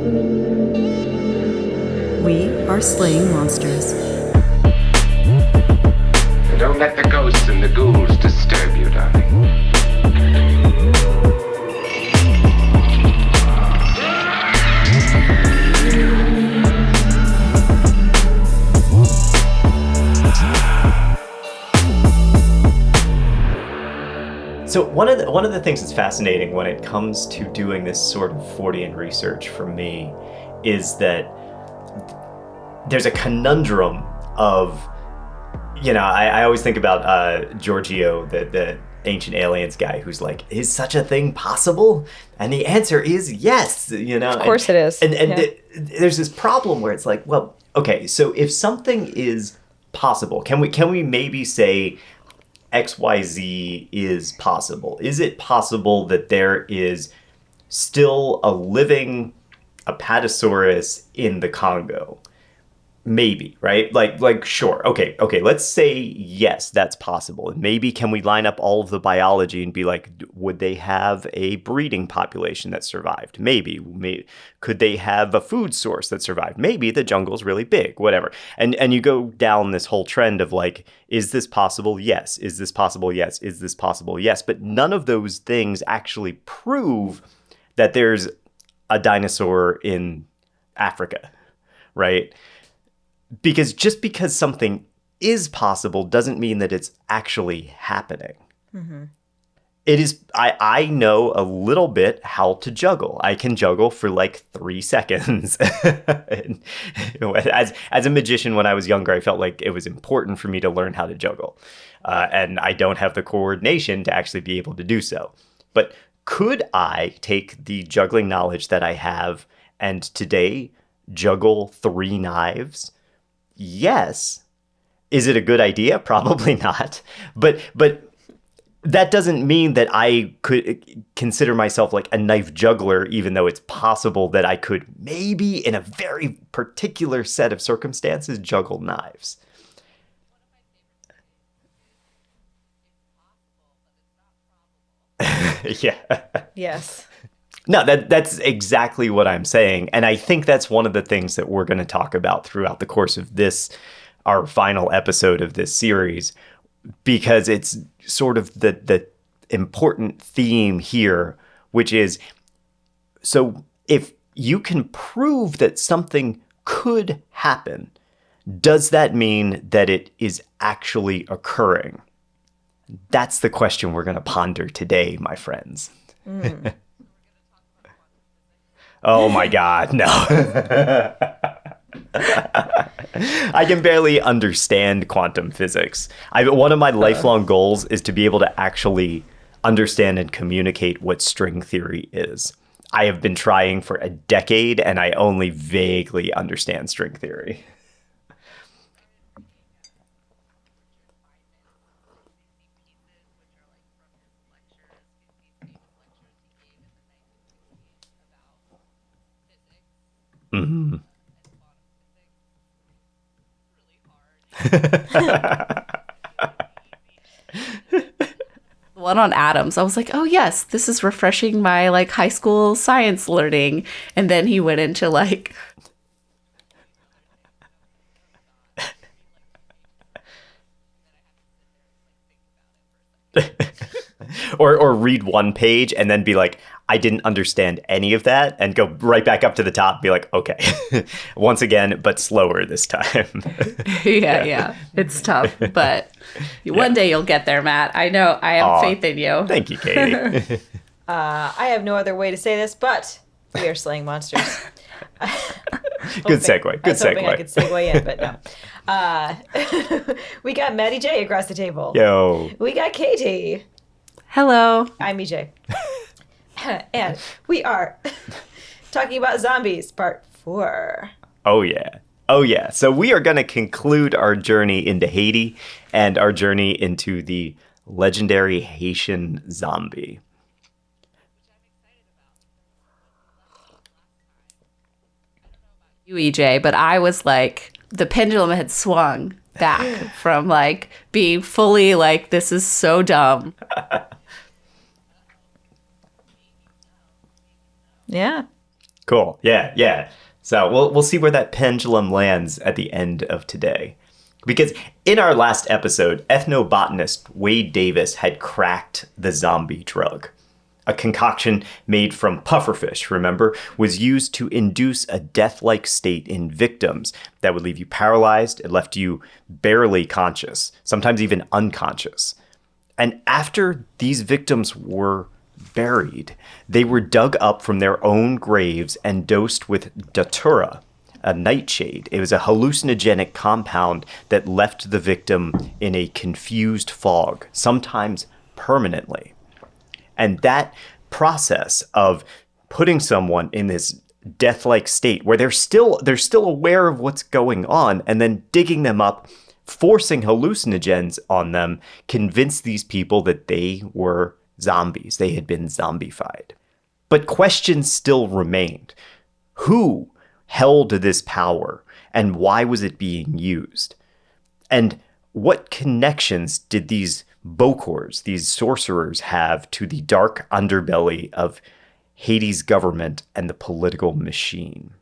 We are slaying monsters. Don't let the ghosts and the ghouls disturb you, darling. So one of the things that's fascinating when it comes to doing this sort of Fortean research for me is that there's a conundrum of, I always think about Giorgio, the ancient aliens guy, who's like, is such a thing possible? And the answer is yes, Of course it is. And there's this problem where it's like, well, okay, so if something is possible, can we maybe say XYZ is possible? Is it possible that there is still a living Apatosaurus in the Congo? Maybe, right? Like sure. Okay, let's say yes, that's possible. And maybe can we line up all of the biology and be like, would they have a breeding population that survived? Maybe. Could they have a food source that survived? Maybe the jungle's really big, whatever. And you go down this whole trend of like, is this possible? Yes. Is this possible? Yes. Is this possible? Yes. But none of those things actually prove that there's a dinosaur in Africa, right? Because just because something is possible doesn't mean that it's actually happening. Mm-hmm. It is. I know a little bit how to juggle. I can juggle for like 3 seconds. And, as a magician, when I was younger, I felt like it was important for me to learn how to juggle. And I don't have the coordination to actually be able to do so. But could I take the juggling knowledge that I have and today juggle 3 knives? Yes. Is it a good idea? Probably not. But that doesn't mean that I could consider myself like a knife juggler, even though it's possible that I could maybe in a very particular set of circumstances juggle knives. Yeah. Yes. No, that's exactly what I'm saying. And I think that's one of the things that we're going to talk about throughout the course of this, our final episode of this series, because it's sort of the important theme here, which is, so if you can prove that something could happen, does that mean that it is actually occurring? That's the question we're going to ponder today, my friends. Mm. Oh my God, no. I can barely understand quantum physics. One of my lifelong goals is to be able to actually understand and communicate what string theory is. I have been trying for a decade and I only vaguely understand string theory. Mm-hmm. One on atoms. I was like, oh yes, this is refreshing my like high school science learning. And then he went into like or read one page and then be like, I didn't understand any of that, and go right back up to the top and be like, okay, once again, but slower this time. Yeah. It's tough, but one day you'll get there, Matt. I know. I have faith in you. Thank you, Katie. I have no other way to say this, but we are slaying monsters. Good segue. Good segue. Hoping I could segue in, but no. We got Maddie J across the table. Yo. We got Katie. Hello. I'm EJ. And we are talking about zombies, part 4. Oh, yeah. So we are going to conclude our journey into Haiti and our journey into the legendary Haitian zombie. You, EJ, but I was like, the pendulum had swung back from like being fully like, this is so dumb. Yeah. Cool. Yeah, yeah. So we'll see where that pendulum lands at the end of today. Because in our last episode, ethnobotanist Wade Davis had cracked the zombie drug. A concoction made from pufferfish, remember, was used to induce a death-like state in victims that would leave you paralyzed. It left you barely conscious, sometimes even unconscious. And after these victims were buried, they were dug up from their own graves and dosed with datura, a nightshade. It was a hallucinogenic compound that left the victim in a confused fog, sometimes permanently. And that process of putting someone in this death-like state where they're still aware of what's going on and then digging them up, forcing hallucinogens on them, convinced these people that they were zombies. They had been zombified. But questions still remained. Who held this power and why was it being used? And what connections did these Bokors, these sorcerers, have to the dark underbelly of Haiti's government and the political machine?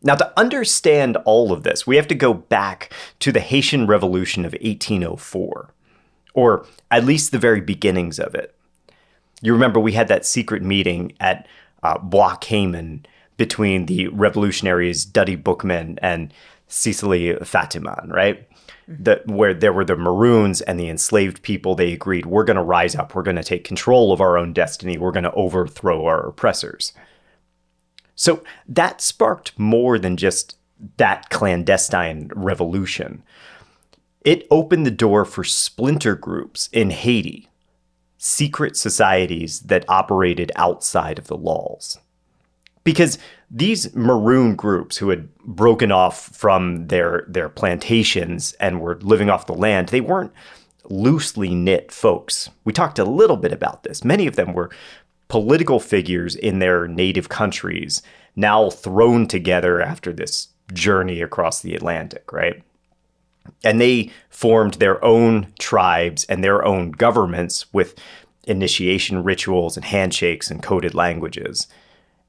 Now, to understand all of this, we have to go back to the Haitian Revolution of 1804, or at least the very beginnings of it. You remember we had that secret meeting at Bois Cayman between the revolutionaries Duddy Bookman and Cecily Fatiman, right? Where there were the Maroons and the enslaved people. They agreed, we're going to rise up. We're going to take control of our own destiny. We're going to overthrow our oppressors. So that sparked more than just that clandestine revolution. It opened the door for splinter groups in Haiti, secret societies that operated outside of the laws. Because these maroon groups who had broken off from their plantations and were living off the land, they weren't loosely knit folks. We talked a little bit about this. Many of them were political figures in their native countries, now thrown together after this journey across the Atlantic, right? And they formed their own tribes and their own governments with initiation rituals and handshakes and coded languages.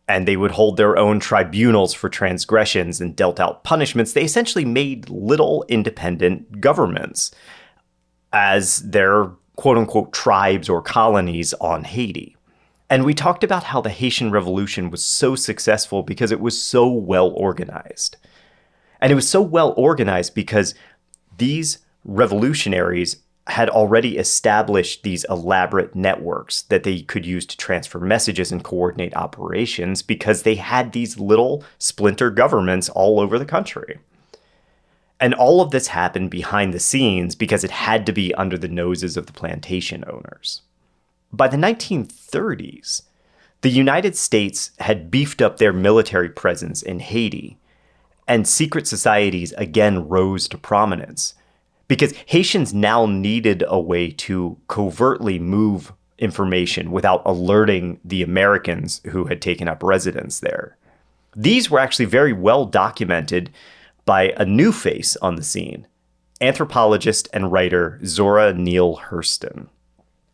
And they would hold their own tribunals for transgressions and dealt out punishments. They essentially made little independent governments as their quote-unquote tribes or colonies on Haiti. And we talked about how the Haitian Revolution was so successful because it was so well organized. And it was so well organized because these revolutionaries had already established these elaborate networks that they could use to transfer messages and coordinate operations because they had these little splinter governments all over the country. And all of this happened behind the scenes because it had to be under the noses of the plantation owners. By the 1930s, the United States had beefed up their military presence in Haiti, and secret societies again rose to prominence. Because Haitians now needed a way to covertly move information without alerting the Americans who had taken up residence there. These were actually very well documented by a new face on the scene, anthropologist and writer Zora Neale Hurston.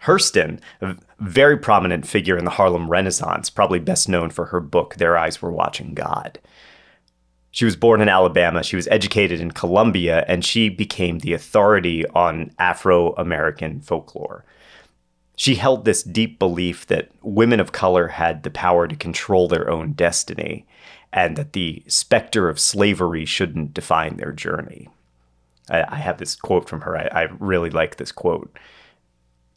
Hurston, a very prominent figure in the Harlem Renaissance, probably best known for her book, Their Eyes Were Watching God. She was born in Alabama, she was educated in Columbia, and she became the authority on Afro-American folklore. She held this deep belief that women of color had the power to control their own destiny, and that the specter of slavery shouldn't define their journey. I have this quote from her. I really like this quote.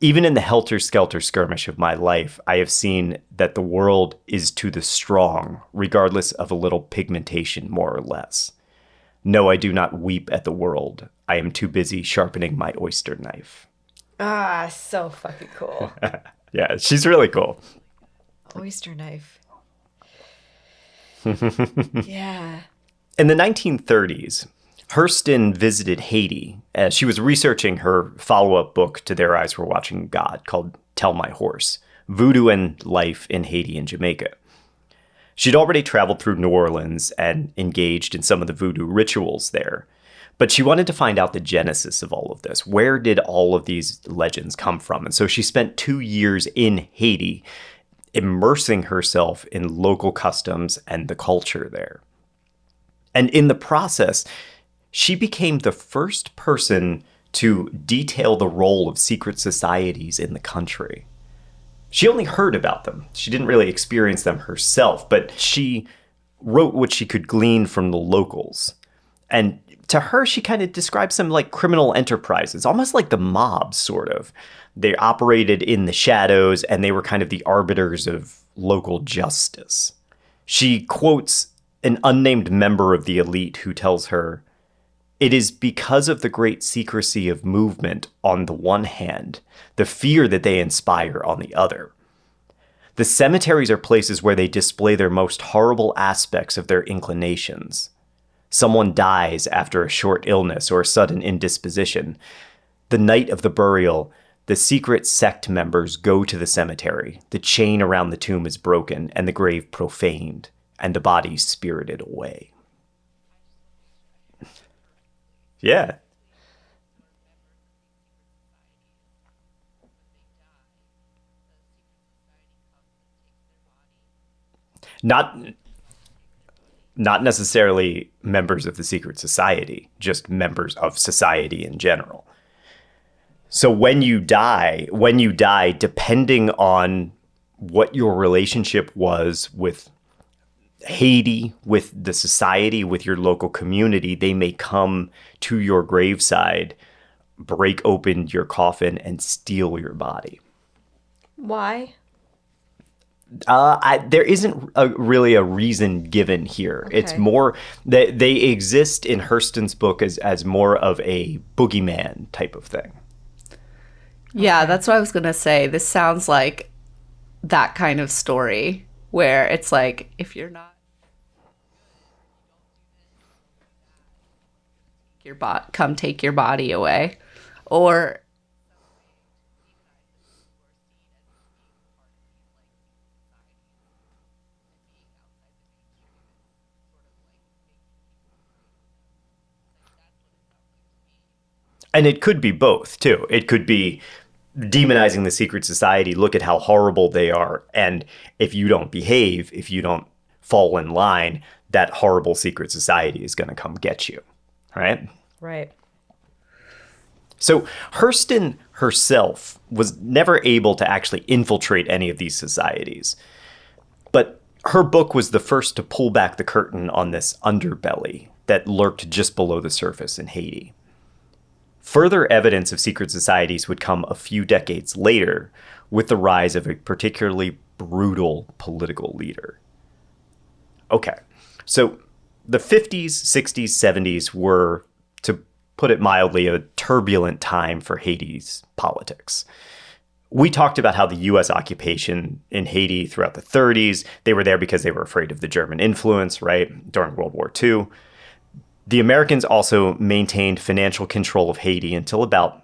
Even in the helter-skelter skirmish of my life, I have seen that the world is to the strong, regardless of a little pigmentation, more or less. No, I do not weep at the world. I am too busy sharpening my oyster knife. Ah, so fucking cool. Yeah, she's really cool. Oyster knife. Yeah. In the 1930s, Hurston visited Haiti as she was researching her follow-up book to Their Eyes Were Watching God called Tell My Horse, Voodoo and Life in Haiti and Jamaica. She'd already traveled through New Orleans and engaged in some of the voodoo rituals there, but she wanted to find out the genesis of all of this. Where did all of these legends come from? And so she spent 2 years in Haiti immersing herself in local customs and the culture there. And in the process, she became the first person to detail the role of secret societies in the country. She only heard about them. She didn't really experience them herself, but she wrote what she could glean from the locals. And to her, she kind of describes them like criminal enterprises, almost like the mob, sort of. They operated in the shadows, and they were kind of the arbiters of local justice. She quotes an unnamed member of the elite who tells her, "It is because of the great secrecy of movement on the one hand, the fear that they inspire on the other. The cemeteries are places where they display their most horrible aspects of their inclinations. Someone dies after a short illness or a sudden indisposition. The night of the burial, the secret sect members go to the cemetery. The chain around the tomb is broken and the grave profaned, and the body spirited away." Yeah. Not necessarily members of the secret society, just members of society in general. So when you die, depending on what your relationship was with Haiti, with the society, with your local community, they may come to your graveside, break open your coffin, and steal your body. Why? There isn't really a reason given here. Okay. It's more that they exist in Hurston's book as more of a boogeyman type of thing. Yeah, that's what I was going to say. This sounds like that kind of story where it's like, if you're not come take your body away. Or and it could be both, too. It could be demonizing the secret society. Look at how horrible they are. And if you don't behave, if you don't fall in line, that horrible secret society is going to come get you. Right? Right. So Hurston herself was never able to actually infiltrate any of these societies. But her book was the first to pull back the curtain on this underbelly that lurked just below the surface in Haiti. Further evidence of secret societies would come a few decades later with the rise of a particularly brutal political leader. Okay, so the 50s, 60s, 70s were, to put it mildly, a turbulent time for Haiti's politics. We talked about how the U.S. occupation in Haiti throughout the 30s, they were there because they were afraid of the German influence, right, during World War II. The Americans also maintained financial control of Haiti until about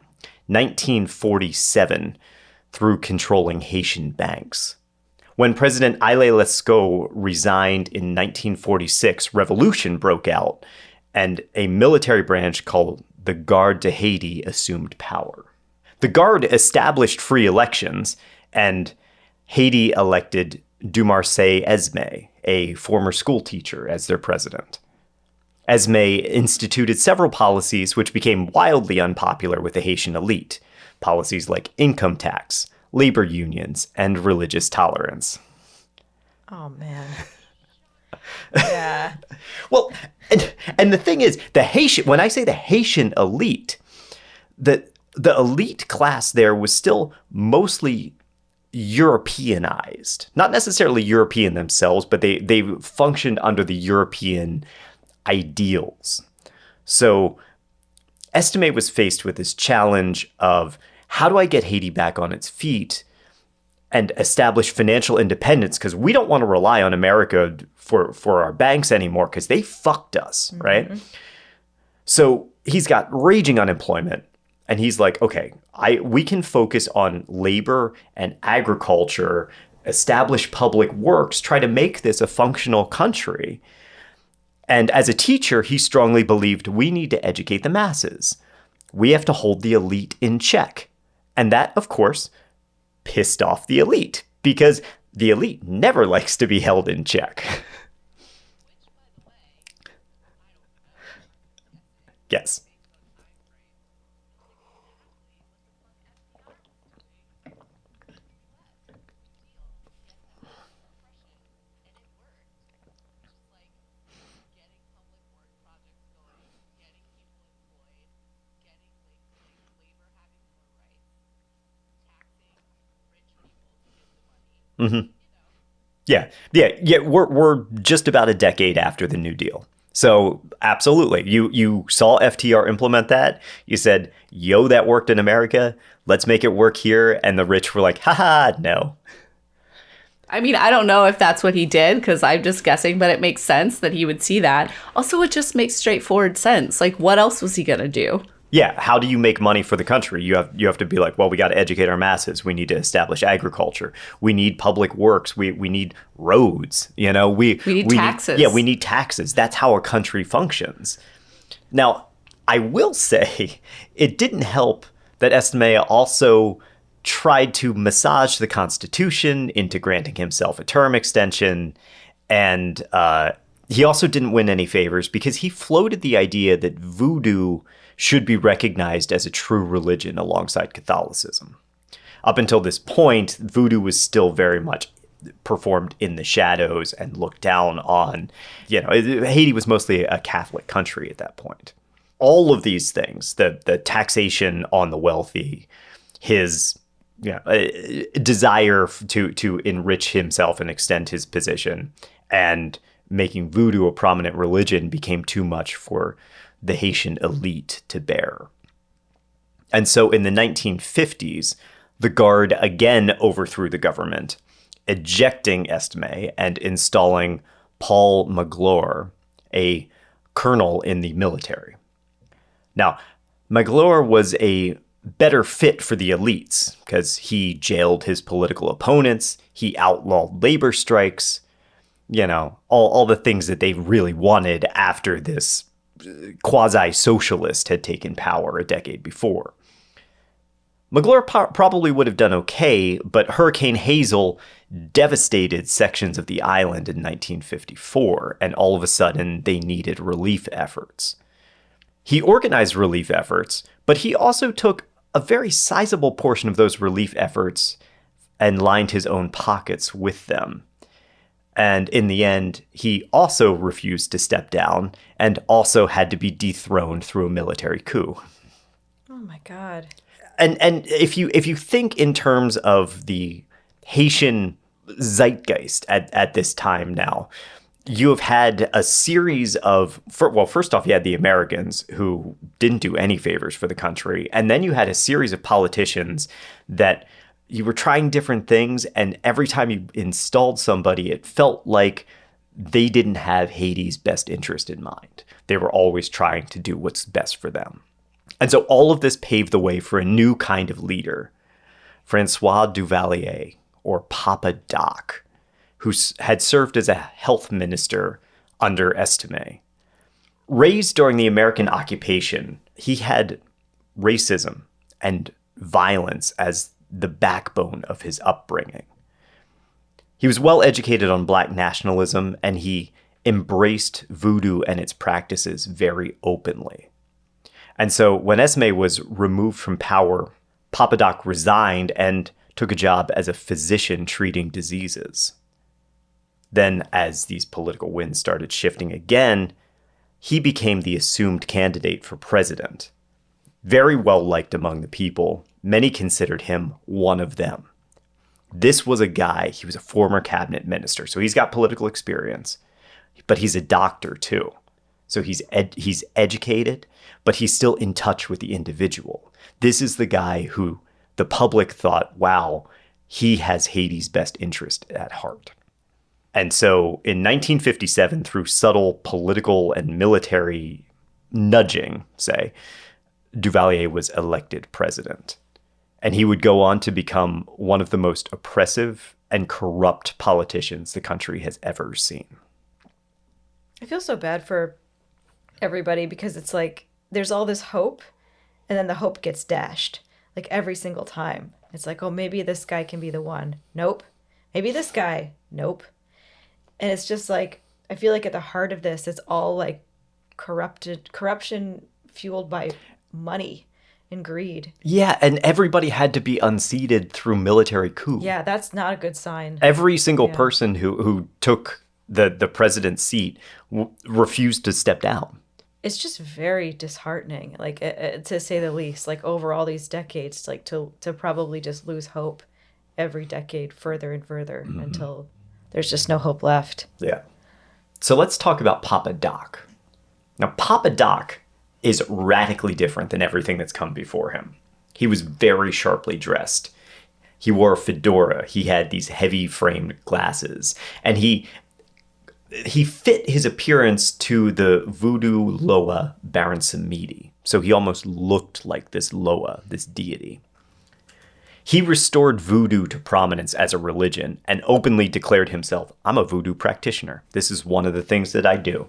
1947 through controlling Haitian banks. When President Haile Lescaut resigned in 1946, revolution broke out, and a military branch called the Garde de Haiti assumed power. The Garde established free elections, and Haiti elected Dumarsais Esme, a former school teacher, as their president. Esme instituted several policies which became wildly unpopular with the Haitian elite. Policies like income tax, labor unions, and religious tolerance. Oh, man. Yeah. Well, and the thing is, when I say the Haitian elite, the elite class there was still mostly Europeanized. Not necessarily European themselves, but they functioned under the European ideals. So Estime was faced with this challenge of, how do I get Haiti back on its feet and establish financial independence? Because we don't want to rely on America for our banks anymore, because they fucked us, right? So he's got raging unemployment, and he's like, okay, we can focus on labor and agriculture, establish public works, try to make this a functional country. And as a teacher, he strongly believed we need to educate the masses. We have to hold the elite in check. And that, of course, pissed off the elite, because The elite never likes to be held in check. Yes. Yeah. We're just about a decade after the New Deal. So absolutely, you saw FTR implement that. You said, "Yo, that worked in America. Let's make it work here." And the rich were like, "Haha, no." I mean, I don't know if that's what he did because I'm just guessing, but it makes sense that he would see that. Also, it just makes straightforward sense. Like, what else was he going to do? Yeah, how do you make money for the country? You have to be like, well, we got to educate our masses. We need to establish agriculture. We need public works. We need roads. We need taxes. We need taxes. That's how a country functions. Now, I will say, it didn't help that Estime also tried to massage the Constitution into granting himself a term extension, and he also didn't win any favors because he floated the idea that voodoo should be recognized as a true religion alongside Catholicism. Up until this point, voodoo was still very much performed in the shadows and looked down on. Haiti was mostly a Catholic country at that point. All of these things, the taxation on the wealthy, his desire to enrich himself and extend his position, and making voodoo a prominent religion became too much for the Haitian elite to bear. And so in the 1950s, the Guard again overthrew the government, ejecting Estime and installing Paul Magloire, a colonel in the military. Now, Magloire was a better fit for the elites because he jailed his political opponents, he outlawed labor strikes, all the things that they really wanted after this quasi-socialist had taken power a decade before. Magloire probably would have done okay, but Hurricane Hazel devastated sections of the island in 1954, and all of a sudden they needed relief efforts. He organized relief efforts, but he also took a very sizable portion of those relief efforts and lined his own pockets with them. And in the end, he also refused to step down and also had to be dethroned through a military coup. Oh my God. And if you think in terms of the Haitian zeitgeist at this time now, you have had a series of, first off, you had the Americans who didn't do any favors for the country. And then you had a series of politicians that you were trying different things, and every time you installed somebody, it felt like they didn't have Haiti's best interest in mind. They were always trying to do what's best for them. And so all of this paved the way for a new kind of leader, Francois Duvalier, or Papa Doc, who had served as a health minister under Estime. Raised during the American occupation, he had racism and violence as the backbone of his upbringing. He was well educated on Black nationalism, and he embraced voodoo and its practices very openly. And so when Esme was removed from power, Papa Doc resigned and took a job as a physician treating diseases. Then, as these political winds started shifting again, he became the assumed candidate for president. Very well liked among the people, many considered him one of them. This was a guy, he was a former cabinet minister, so he's got political experience, but he's a doctor too. So he's educated, but he's still in touch with the individual. This is the guy who the public thought, wow, he has Haiti's best interest at heart. And so in 1957, through subtle political and military nudging, say, Duvalier was elected president. And he would go on to become one of the most oppressive and corrupt politicians the country has ever seen. I feel so bad for everybody because it's like there's all this hope and then the hope gets dashed like every single time. It's like, oh, maybe this guy can be the one. Nope. Maybe this guy. Nope. And it's just like, I feel like at the heart of this, it's all like corruption fueled by money and greed. Yeah, and everybody had to be unseated through military coup. Yeah, that's not a good sign. Every single Yeah. person who took the president's seat refused to step down. It's just very disheartening, like to say the least. Like over all these decades, like to probably just lose hope every decade further and further until there's just no hope left. Yeah. So let's talk about Papa Doc. Now, Papa Doc is radically different than everything that's come before him. He was very sharply dressed. He wore a fedora. He had these heavy framed glasses. And he fit his appearance to the voodoo Loa Baron Samedi. So he almost looked like this Loa, this deity. He restored voodoo to prominence as a religion and openly declared himself, I'm a voodoo practitioner. This is one of the things that I do.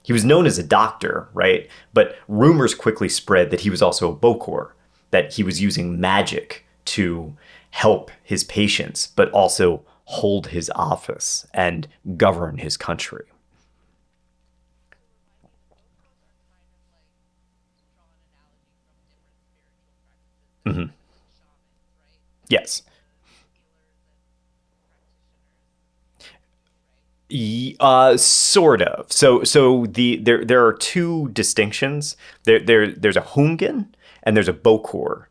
He was known as a doctor, right? But rumors quickly spread that he was also a bokor, that he was using magic to help his patients, but also hold his office and govern his country. Mm-hmm. Yes. Sort of. So there are two distinctions. There's a Hungan and there's a Bokor.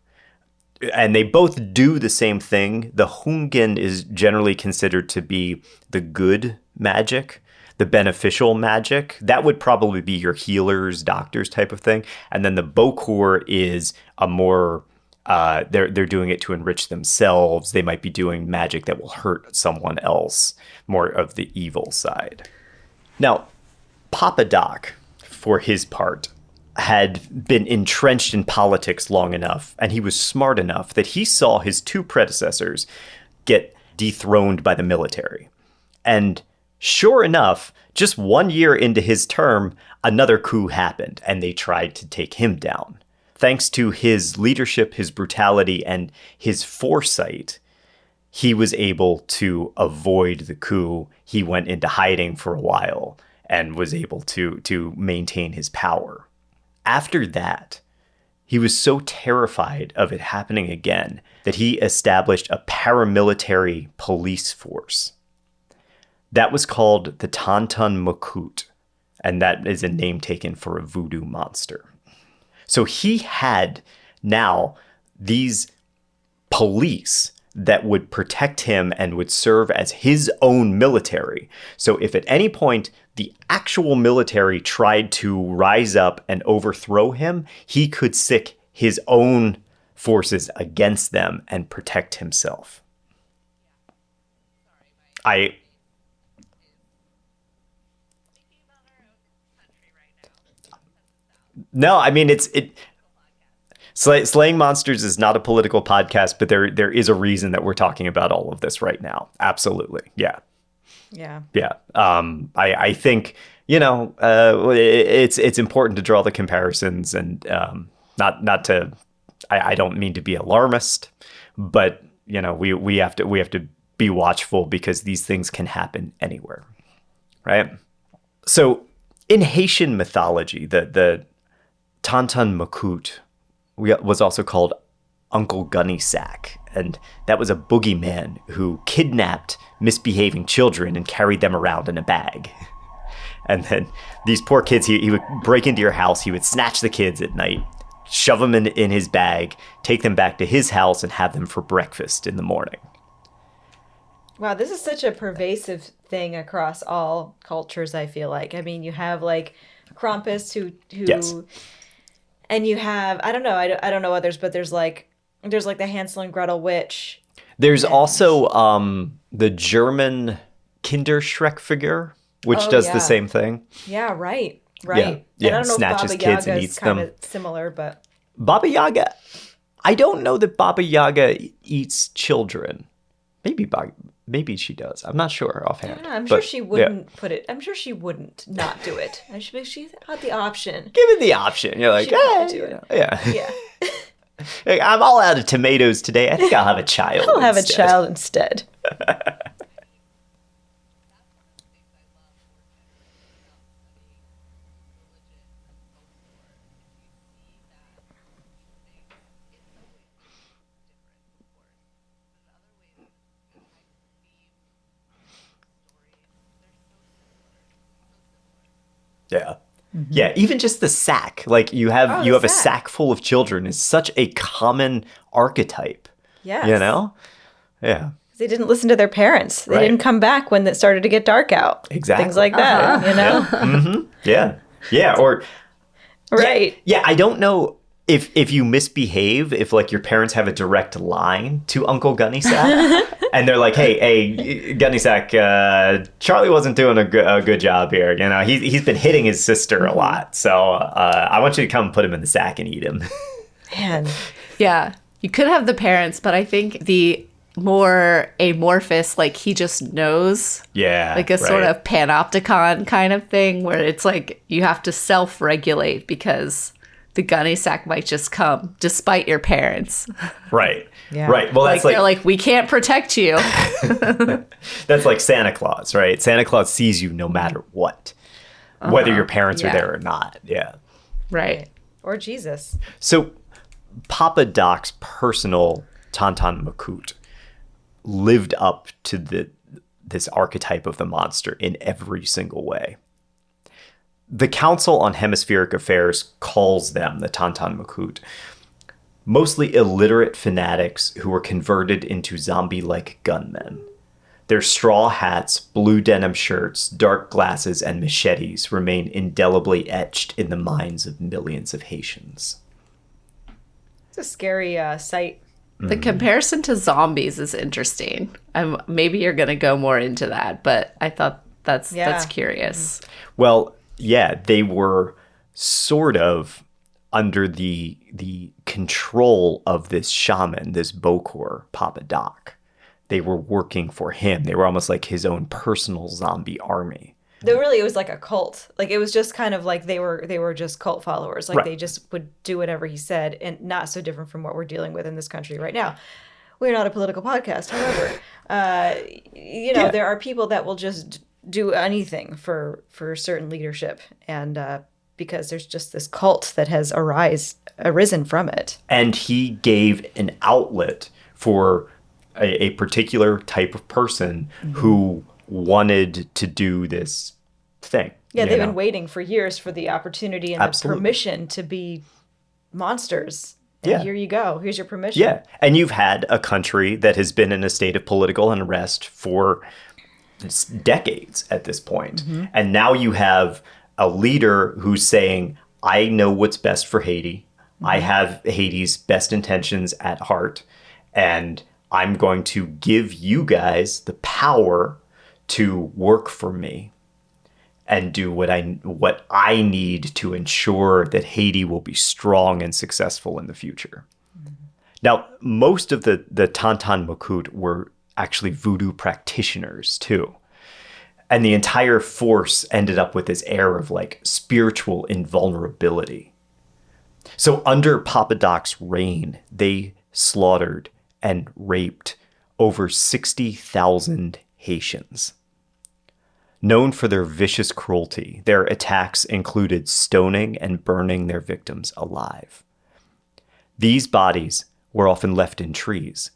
And they both do the same thing. The Hungan is generally considered to be the good magic, the beneficial magic. That would probably be your healers, doctors type of thing. And then the Bokor is a more they're doing it to enrich themselves. They might be doing magic that will hurt someone else, more of the evil side. Now, Papa Doc, for his part, had been entrenched in politics long enough, and he was smart enough that he saw his two predecessors get dethroned by the military. And sure enough, just 1 year into his term, another coup happened, and they tried to take him down. Thanks to his leadership, his brutality, and his foresight, he was able to avoid the coup. He went into hiding for a while and was able to maintain his power. After that, he was so terrified of it happening again that he established a paramilitary police force. That was called the Tantan Makut, and that is a name taken for a voodoo monster. So he had now these police that would protect him and would serve as his own military. So if at any point the actual military tried to rise up and overthrow him, he could sick his own forces against them and protect himself. No, I mean, Slaying Monsters is not a political podcast, but there is a reason that we're talking about all of this right now. Absolutely. Yeah. Yeah. Yeah. I think, it's important to draw the comparisons and not to, I don't mean to be alarmist, but we have to be watchful because these things can happen anywhere. Right. So in Haitian mythology, the Tantan Makut was also called Uncle Gunny Sack, and that was a boogeyman who kidnapped misbehaving children and carried them around in a bag. And then these poor kids, he would break into your house, he would snatch the kids at night, shove them in his bag, take them back to his house, and have them for breakfast in the morning. Wow, this is such a pervasive thing across all cultures, I feel like. I mean, you have like Krampus who Yes. And you have, I don't know others, but there's like the Hansel and Gretel witch. There's also the German Kinderschreck figure, which does yeah. the same thing. Yeah, right. Yeah, And I don't know snatches if Baba kids and Yaga eats is kind them. of similar, but Baba Yaga, I don't know that Baba Yaga eats children. Maybe she does. I'm not sure offhand. I don't know, I'm But, sure she wouldn't put it. I'm sure she wouldn't not do it. She had the option. Given the option, you're like, She would do it. yeah. Yeah. Hey, I'm all out of tomatoes today. I think I'll have a child. I'll have a instead." child instead. Yeah. Yeah, even just the sack. Like you have Oh, you the have a sack. sack full of children is such a common archetype. Yes. You know? Yeah. They didn't listen to their parents. They Right. didn't come back when it started to get dark out. Exactly. Things like that, you know? Yeah. Yeah. Or Right. yeah, I don't know if you misbehave, if like your parents have a direct line to Uncle Gunnysack, and they're like, hey, Gunnysack, Charlie wasn't doing a good job here. You know, he's been hitting his sister a lot, so I want you to come put him in the sack and eat him. Man. Yeah. You could have the parents, but I think the more amorphous, like he just knows. Yeah, Like a sort of panopticon kind of thing where it's like you have to self-regulate because the gunny sack might just come despite your parents. right, Yeah. right. Well, Like that's like, they're like, we can't protect you. that's like Santa Claus, right? Santa Claus sees you no matter what, whether your parents are Yeah. there or not. Yeah. Right. Or Jesus. So Papa Doc's personal Tauntaun Makut lived up to this archetype of the monster in every single way. The Council on Hemispheric Affairs calls them the Tauntaun Makut, mostly illiterate fanatics who were converted into zombie-like gunmen. Their straw hats, blue denim shirts, dark glasses, and machetes remain indelibly etched in the minds of millions of Haitians. It's a scary sight. The comparison to zombies is interesting. Maybe you're going to go more into that, but I thought that's curious. Well, yeah, they were sort of under the control of this shaman, this Bokor, Papa Doc. They were working for him. They were almost like his own personal zombie army. It was like a cult. Like it was just kind of like they were just cult followers. Like Right. they just would do whatever he said, and not so different from what we're dealing with in this country right now. We're not a political podcast, however, Yeah. there are people that will just do anything for certain leadership, and because there's just this cult that has arisen from it. And he gave an outlet for a particular type of person who wanted to do this thing. Yeah, you they've know? been waiting for years for the opportunity and Absolutely. the permission to be monsters. And Yeah. here you go. Here's your permission. Yeah. And you've had a country that has been in a state of political unrest for decades at this point. And now you have a leader who's saying, I know what's best for Haiti. I have Haiti's best intentions at heart. And I'm going to give you guys the power to work for me and do what I need to ensure that Haiti will be strong and successful in the future. Now, most of the Tauntaun Makut were actually voodoo practitioners too. And the entire force ended up with this air of like spiritual invulnerability. So under Papa Doc's reign, they slaughtered and raped over 60,000 Haitians. Known for their vicious cruelty, their attacks included stoning and burning their victims alive. These bodies were often left in trees,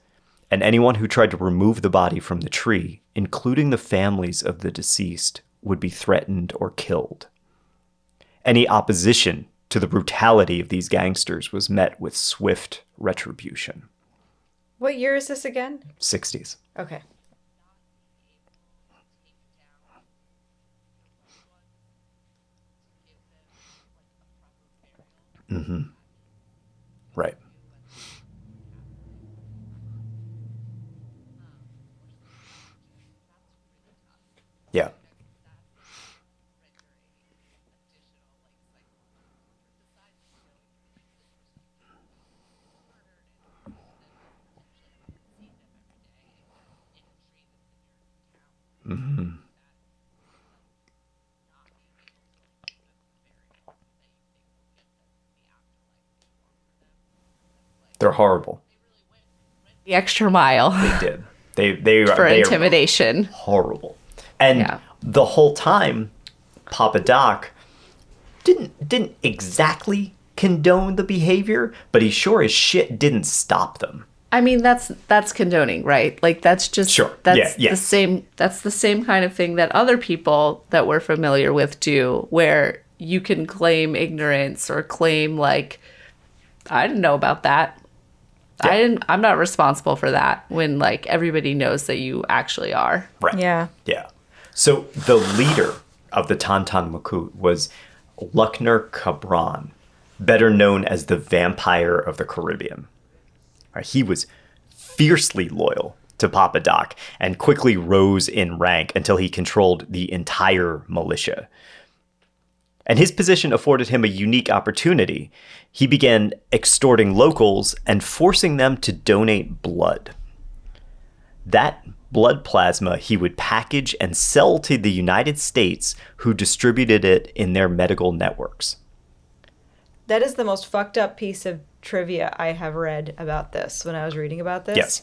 and anyone who tried to remove the body from the tree, including the families of the deceased, would be threatened or killed. Any opposition to the brutality of these gangsters was met with swift retribution. What year is this again? 60s. Okay. Right. Yeah. They're horrible. The extra mile They did. They are for they are intimidation. horrible. And Yeah. the whole time, Papa Doc didn't exactly condone the behavior, but he sure as shit didn't stop them. I mean, that's condoning, right? Like that's just Sure. that's Yeah, yeah. the same that's the same kind of thing that other people that we're familiar with do, where you can claim ignorance or claim like I didn't know about that. I'm not responsible for that when like everybody knows that you actually are. Right. Yeah. Yeah. So the leader of the Tantan Makut was Luckner Cabran, better known as the Vampire of the Caribbean. He was fiercely loyal to Papa Doc and quickly rose in rank until he controlled the entire militia. And his position afforded him a unique opportunity. He began extorting locals and forcing them to donate blood. That blood plasma he would package and sell to the United States, who distributed it in their medical networks. That is the most fucked up piece of trivia I have read about this when I was reading about this. Yes.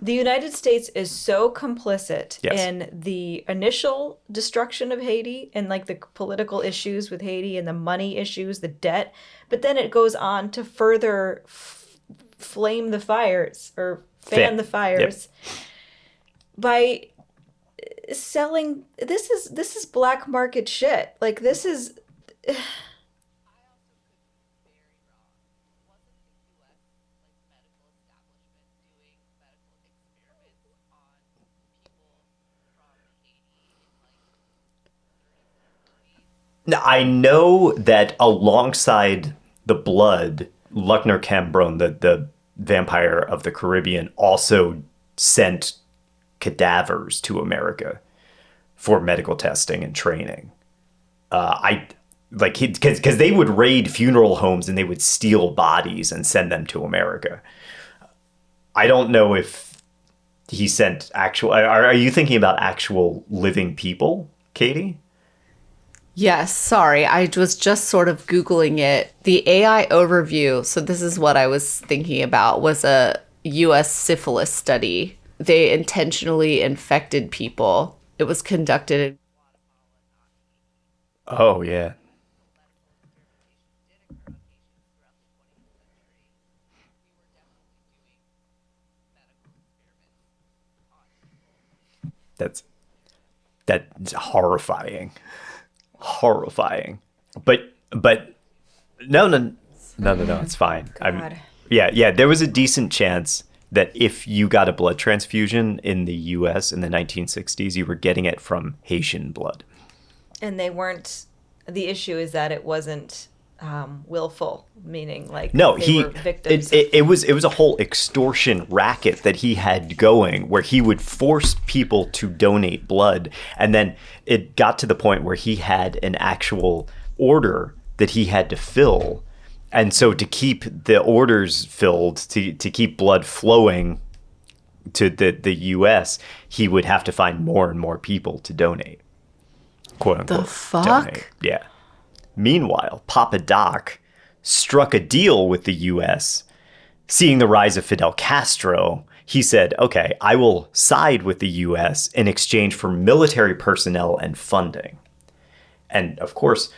The United States is so complicit Yes. in the initial destruction of Haiti and like the political issues with Haiti and the money issues, the debt, but then it goes on to further flame the fires or fan the fires by selling. This is black market shit. Like this is. Now, I know that alongside the blood, Luckner Cambron, the vampire of the Caribbean, also sent cadavers to America for medical testing and training. Because they would raid funeral homes and they would steal bodies and send them to America. I don't know if he sent actual. Are you thinking about actual living people, Katie? Yes, sorry. I was just sort of Googling it. The AI overview, so this is what I was thinking about, was a US syphilis study. They intentionally infected people. It was conducted in Oh, yeah. That's horrifying. Horrifying. But no, it's fine. God. Yeah, there was a decent chance that if you got a blood transfusion in the US in the 1960s, you were getting it from Haitian blood. And they weren't. The issue is that it wasn't willful, meaning like No, they were victims. it was a whole extortion racket that he had going, where he would force people to donate blood, and then it got to the point where he had an actual order that he had to fill, and so to keep the orders filled, to keep blood flowing to the U.S., he would have to find more and more people to donate, quote unquote. The fuck? Donate. Yeah. Meanwhile, Papa Doc struck a deal with the U.S. Seeing the rise of Fidel Castro, he said, okay, I will side with the U.S. in exchange for military personnel and funding. And of course,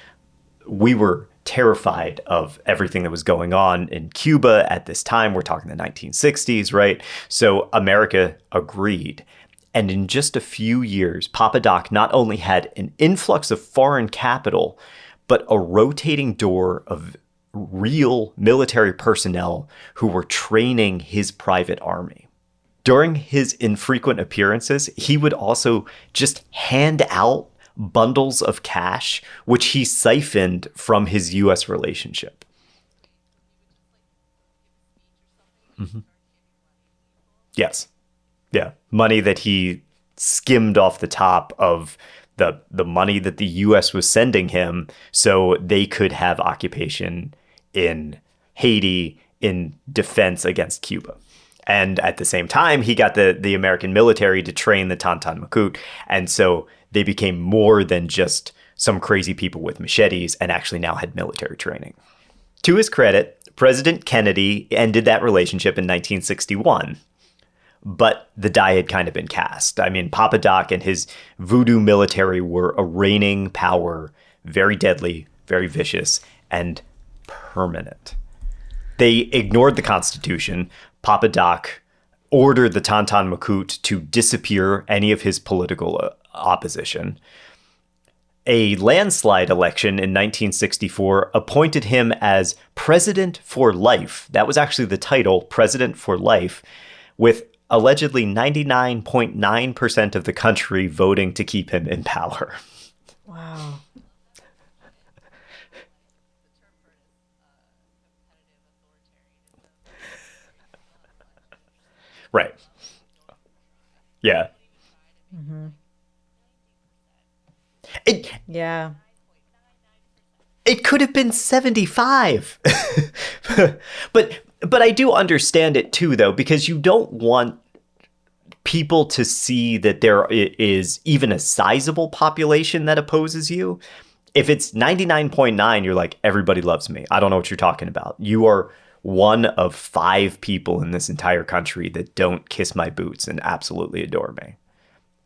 we were terrified of everything that was going on in Cuba at this time. We're talking the 1960s, right? So America agreed. And in just a few years, Papa Doc not only had an influx of foreign capital, but a rotating door of real military personnel who were training his private army. During his infrequent appearances, he would also just hand out bundles of cash, which he siphoned from his U.S. relationship. Mm-hmm. Yes. Yeah. Money that he skimmed off the top of the money that the U.S. was sending him so they could have occupation in Haiti in defense against Cuba. And at the same time, he got the American military to train the Tantan Makut. And so they became more than just some crazy people with machetes and actually now had military training. To his credit, President Kennedy ended that relationship in 1961. But the die had kind of been cast. I mean, Papa Doc and his voodoo military were a reigning power, very deadly, very vicious, and permanent. They ignored the Constitution. Papa Doc ordered the Tonton Macoute to disappear any of his political opposition. A landslide election in 1964 appointed him as President for Life. That was actually the title, President for Life, with allegedly 99.9% of the country voting to keep him in power. Wow. Right. Yeah. Yeah. It could have been 75. But I do understand it too, though, because you don't want people to see that there is even a sizable population that opposes you. If it's 99.9, you're like, everybody loves me. I don't know what you're talking about. You are one of 5 people in this entire country that don't kiss my boots and absolutely adore me.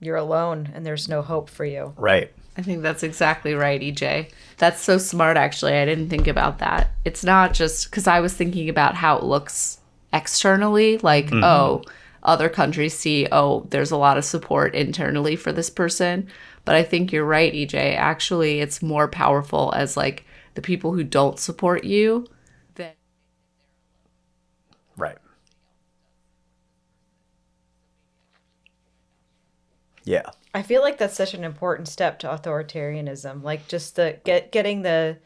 You're alone and there's no hope for you. Right. I think that's exactly right, EJ. That's so smart, actually. I didn't think about that. It's not just because I was thinking about how it looks externally, like, oh, other countries see, oh, there's a lot of support internally for this person. But I think you're right, EJ. Actually, it's more powerful as like the people who don't support you. Than Right. Yeah. I feel like that's such an important step to authoritarianism, like just getting the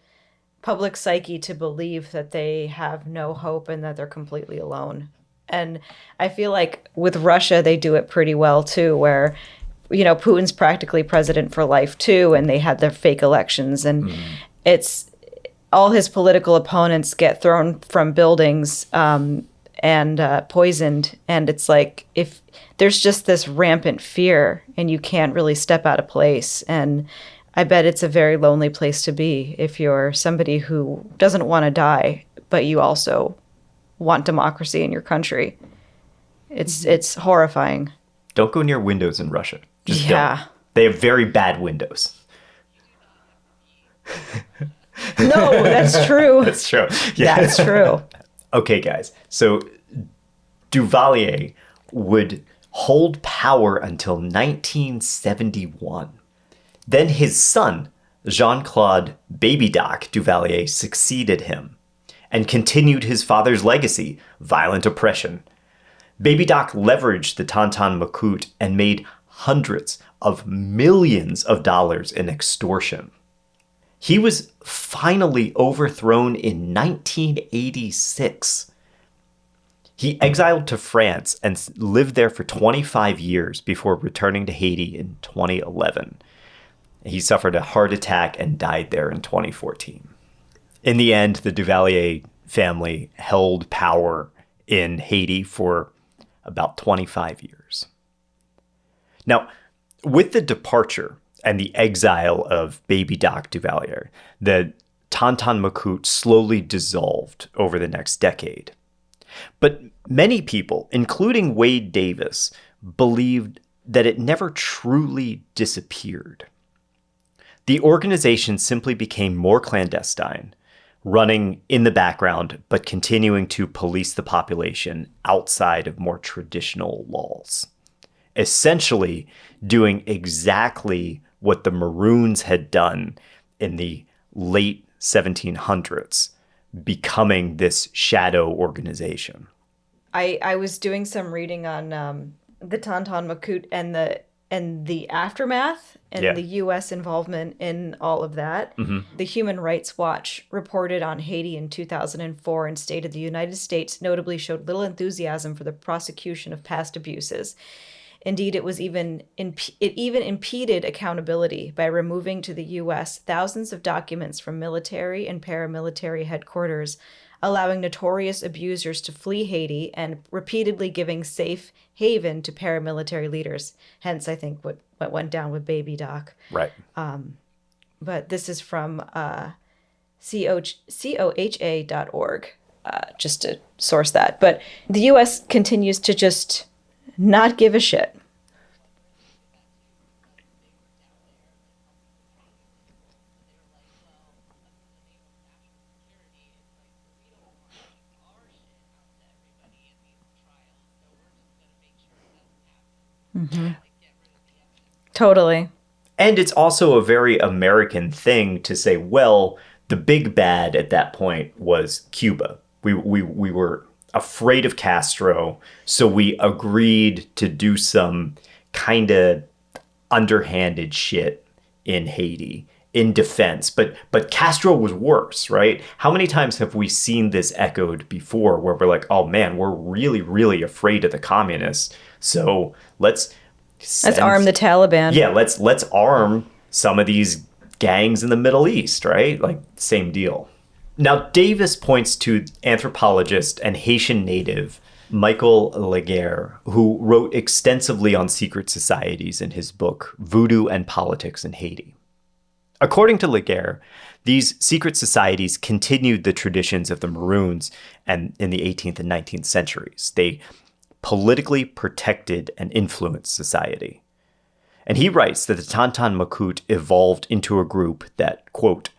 public psyche to believe that they have no hope and that they're completely alone. And I feel like with Russia, they do it pretty well too, where, you know, Putin's practically president for life too, and they had their fake elections, and it's all his political opponents get thrown from buildings and poisoned, and it's like if there's just this rampant fear and you can't really step out of place. And I bet it's a very lonely place to be if you're somebody who doesn't want to die, but you also want democracy in your country. It's horrifying. Don't go near windows in Russia. Just Yeah. don't. They have very bad windows. No, that's true. That's true. Yeah. That's true. Okay, guys. So Duvalier would hold power until 1971. Then his son, Jean-Claude Baby Doc Duvalier, succeeded him and continued his father's legacy, violent oppression. Baby Doc leveraged the Tonton Macoute and made hundreds of millions of dollars in extortion. He was finally overthrown in 1986. He exiled to France and lived there for 25 years before returning to Haiti in 2011. He suffered a heart attack and died there in 2014. In the end, the Duvalier family held power in Haiti for about 25 years. Now, with the departure and the exile of Baby Doc Duvalier, the Tonton Macoute slowly dissolved over the next decade. But many people, including Wade Davis, believed that it never truly disappeared. The organization simply became more clandestine, running in the background, but continuing to police the population outside of more traditional laws. Essentially doing exactly what the Maroons had done in the late 1700s, becoming this shadow organization. I was doing some reading on the Tonton Macoute and the aftermath and the U.S. involvement in all of that. The Human Rights Watch reported on Haiti in 2004 and stated the United States notably showed little enthusiasm for the prosecution of past abuses. Indeed, it even impeded accountability by removing to the U.S. thousands of documents from military and paramilitary headquarters, allowing notorious abusers to flee Haiti and repeatedly giving safe haven to paramilitary leaders. Hence, I think what went down with Baby Doc. Right. But this is from COHA.org. just to source that. But the U.S. continues to just not give a shit. Mm-hmm. Totally. And it's also a very American thing to say, well, the big bad at that point was Cuba. We were afraid of Castro, so we agreed to do some kind of underhanded shit in Haiti in defense. But Castro was worse, right? How many times have we seen this echoed before where we're like, oh man, we're really, really afraid of the communists. So let's arm the Taliban. Yeah, let's arm some of these gangs in the Middle East, right? Like, same deal. Now, Davis points to anthropologist and Haitian native Michael Laguerre, who wrote extensively on secret societies in his book, Voodoo and Politics in Haiti. According to Laguerre, these secret societies continued the traditions of the Maroons and in the 18th and 19th centuries. They politically protected and influenced society. And he writes that the Tantan Makut evolved into a group that, quote,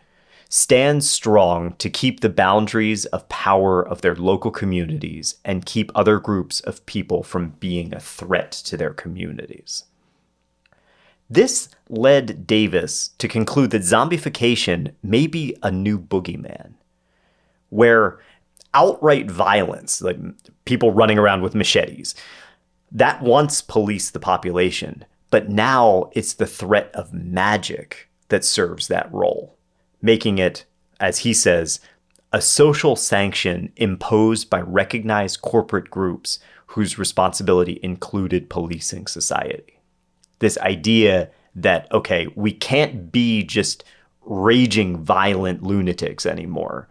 stands strong to keep the boundaries of power of their local communities and keep other groups of people from being a threat to their communities. This led Davis to conclude that zombification may be a new boogeyman, where outright violence, like people running around with machetes, that once policed the population, but now it's the threat of magic that serves that role, making it, as he says, a social sanction imposed by recognized corporate groups whose responsibility included policing society. This idea that, okay, we can't be just raging violent lunatics anymore,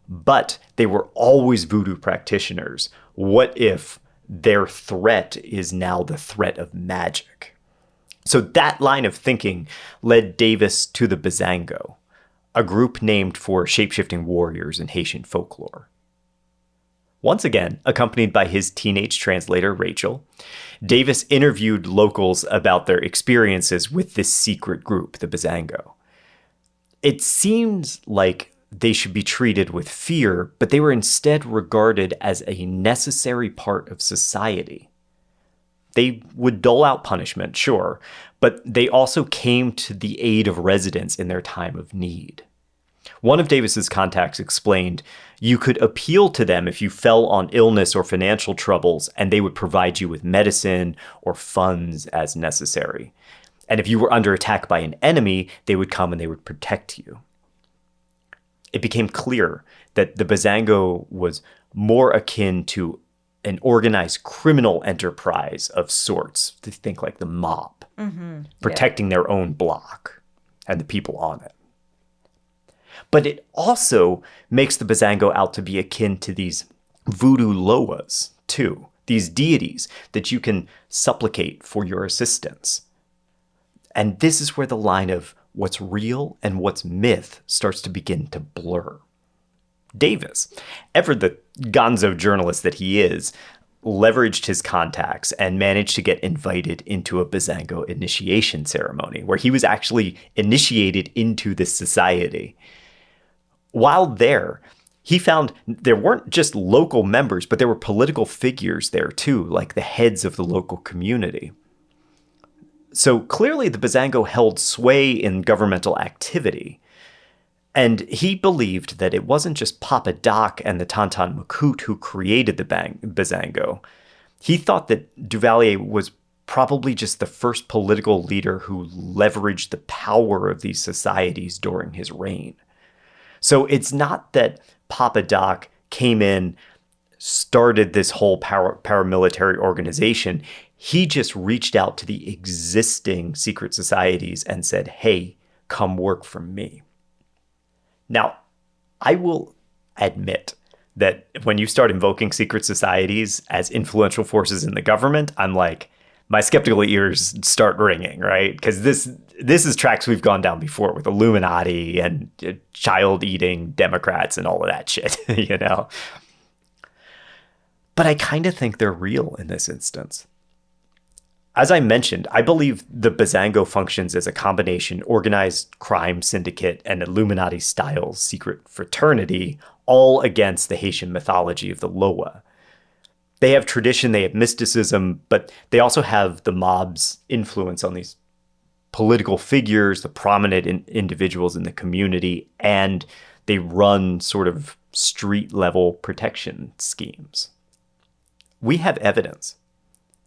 but they were always voodoo practitioners. What if their threat is now the threat of magic? So that line of thinking led Davis to the Bazango, a group named for shapeshifting warriors in Haitian folklore. Once again, accompanied by his teenage translator, Rachel, Davis interviewed locals about their experiences with this secret group, the Bazango. It seemed like they should be treated with fear, but they were instead regarded as a necessary part of society. They would dole out punishment, sure, but they also came to the aid of residents in their time of need. One of Davis's contacts explained, you could appeal to them if you fell on illness or financial troubles, and they would provide you with medicine or funds as necessary. And if you were under attack by an enemy, they would come and they would protect you. It became clear that the Bazango was more akin to an organized criminal enterprise of sorts, to think like the mob, protecting their own block and the people on it. But it also makes the Bazango out to be akin to these voodoo loas, too. These deities that you can supplicate for your assistance. And this is where the line of what's real and what's myth starts to begin to blur. Davis, ever the gonzo journalist that he is, leveraged his contacts and managed to get invited into a Bazango initiation ceremony, where he was actually initiated into this society. While there, he found there weren't just local members, but there were political figures there too, like the heads of the local community. So clearly the Bazango held sway in governmental activity. And he believed that it wasn't just Papa Doc and the Tantan Makut who created the Bazango. He thought that Duvalier was probably just the first political leader who leveraged the power of these societies during his reign. So it's not that Papa Doc came in, started this whole paramilitary organization. He just reached out to the existing secret societies and said, hey, come work for me. Now, I will admit that when you start invoking secret societies as influential forces in the government, I'm like, my skeptical ears start ringing, right? Because this is tracks we've gone down before with Illuminati and child-eating Democrats and all of that shit, you know? But I kind of think they're real in this instance. As I mentioned, I believe the Bazango functions as a combination organized crime syndicate and Illuminati-style secret fraternity, all against the Haitian mythology of the Loa. They have tradition, they have mysticism, but they also have the mob's influence on these political figures, the prominent individuals in the community, and they run sort of street-level protection schemes. We have evidence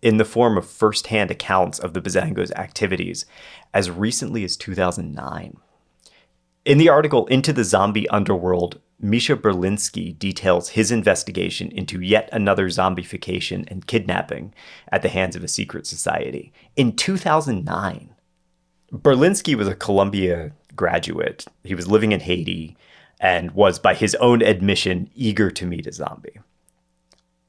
in the form of first-hand accounts of the Bazango's activities as recently as 2009. In the article Into the Zombie Underworld, Misha Berlinski details his investigation into yet another zombification and kidnapping at the hands of a secret society. In 2009, Berlinski was a Columbia graduate. He was living in Haiti and was, by his own admission, eager to meet a zombie.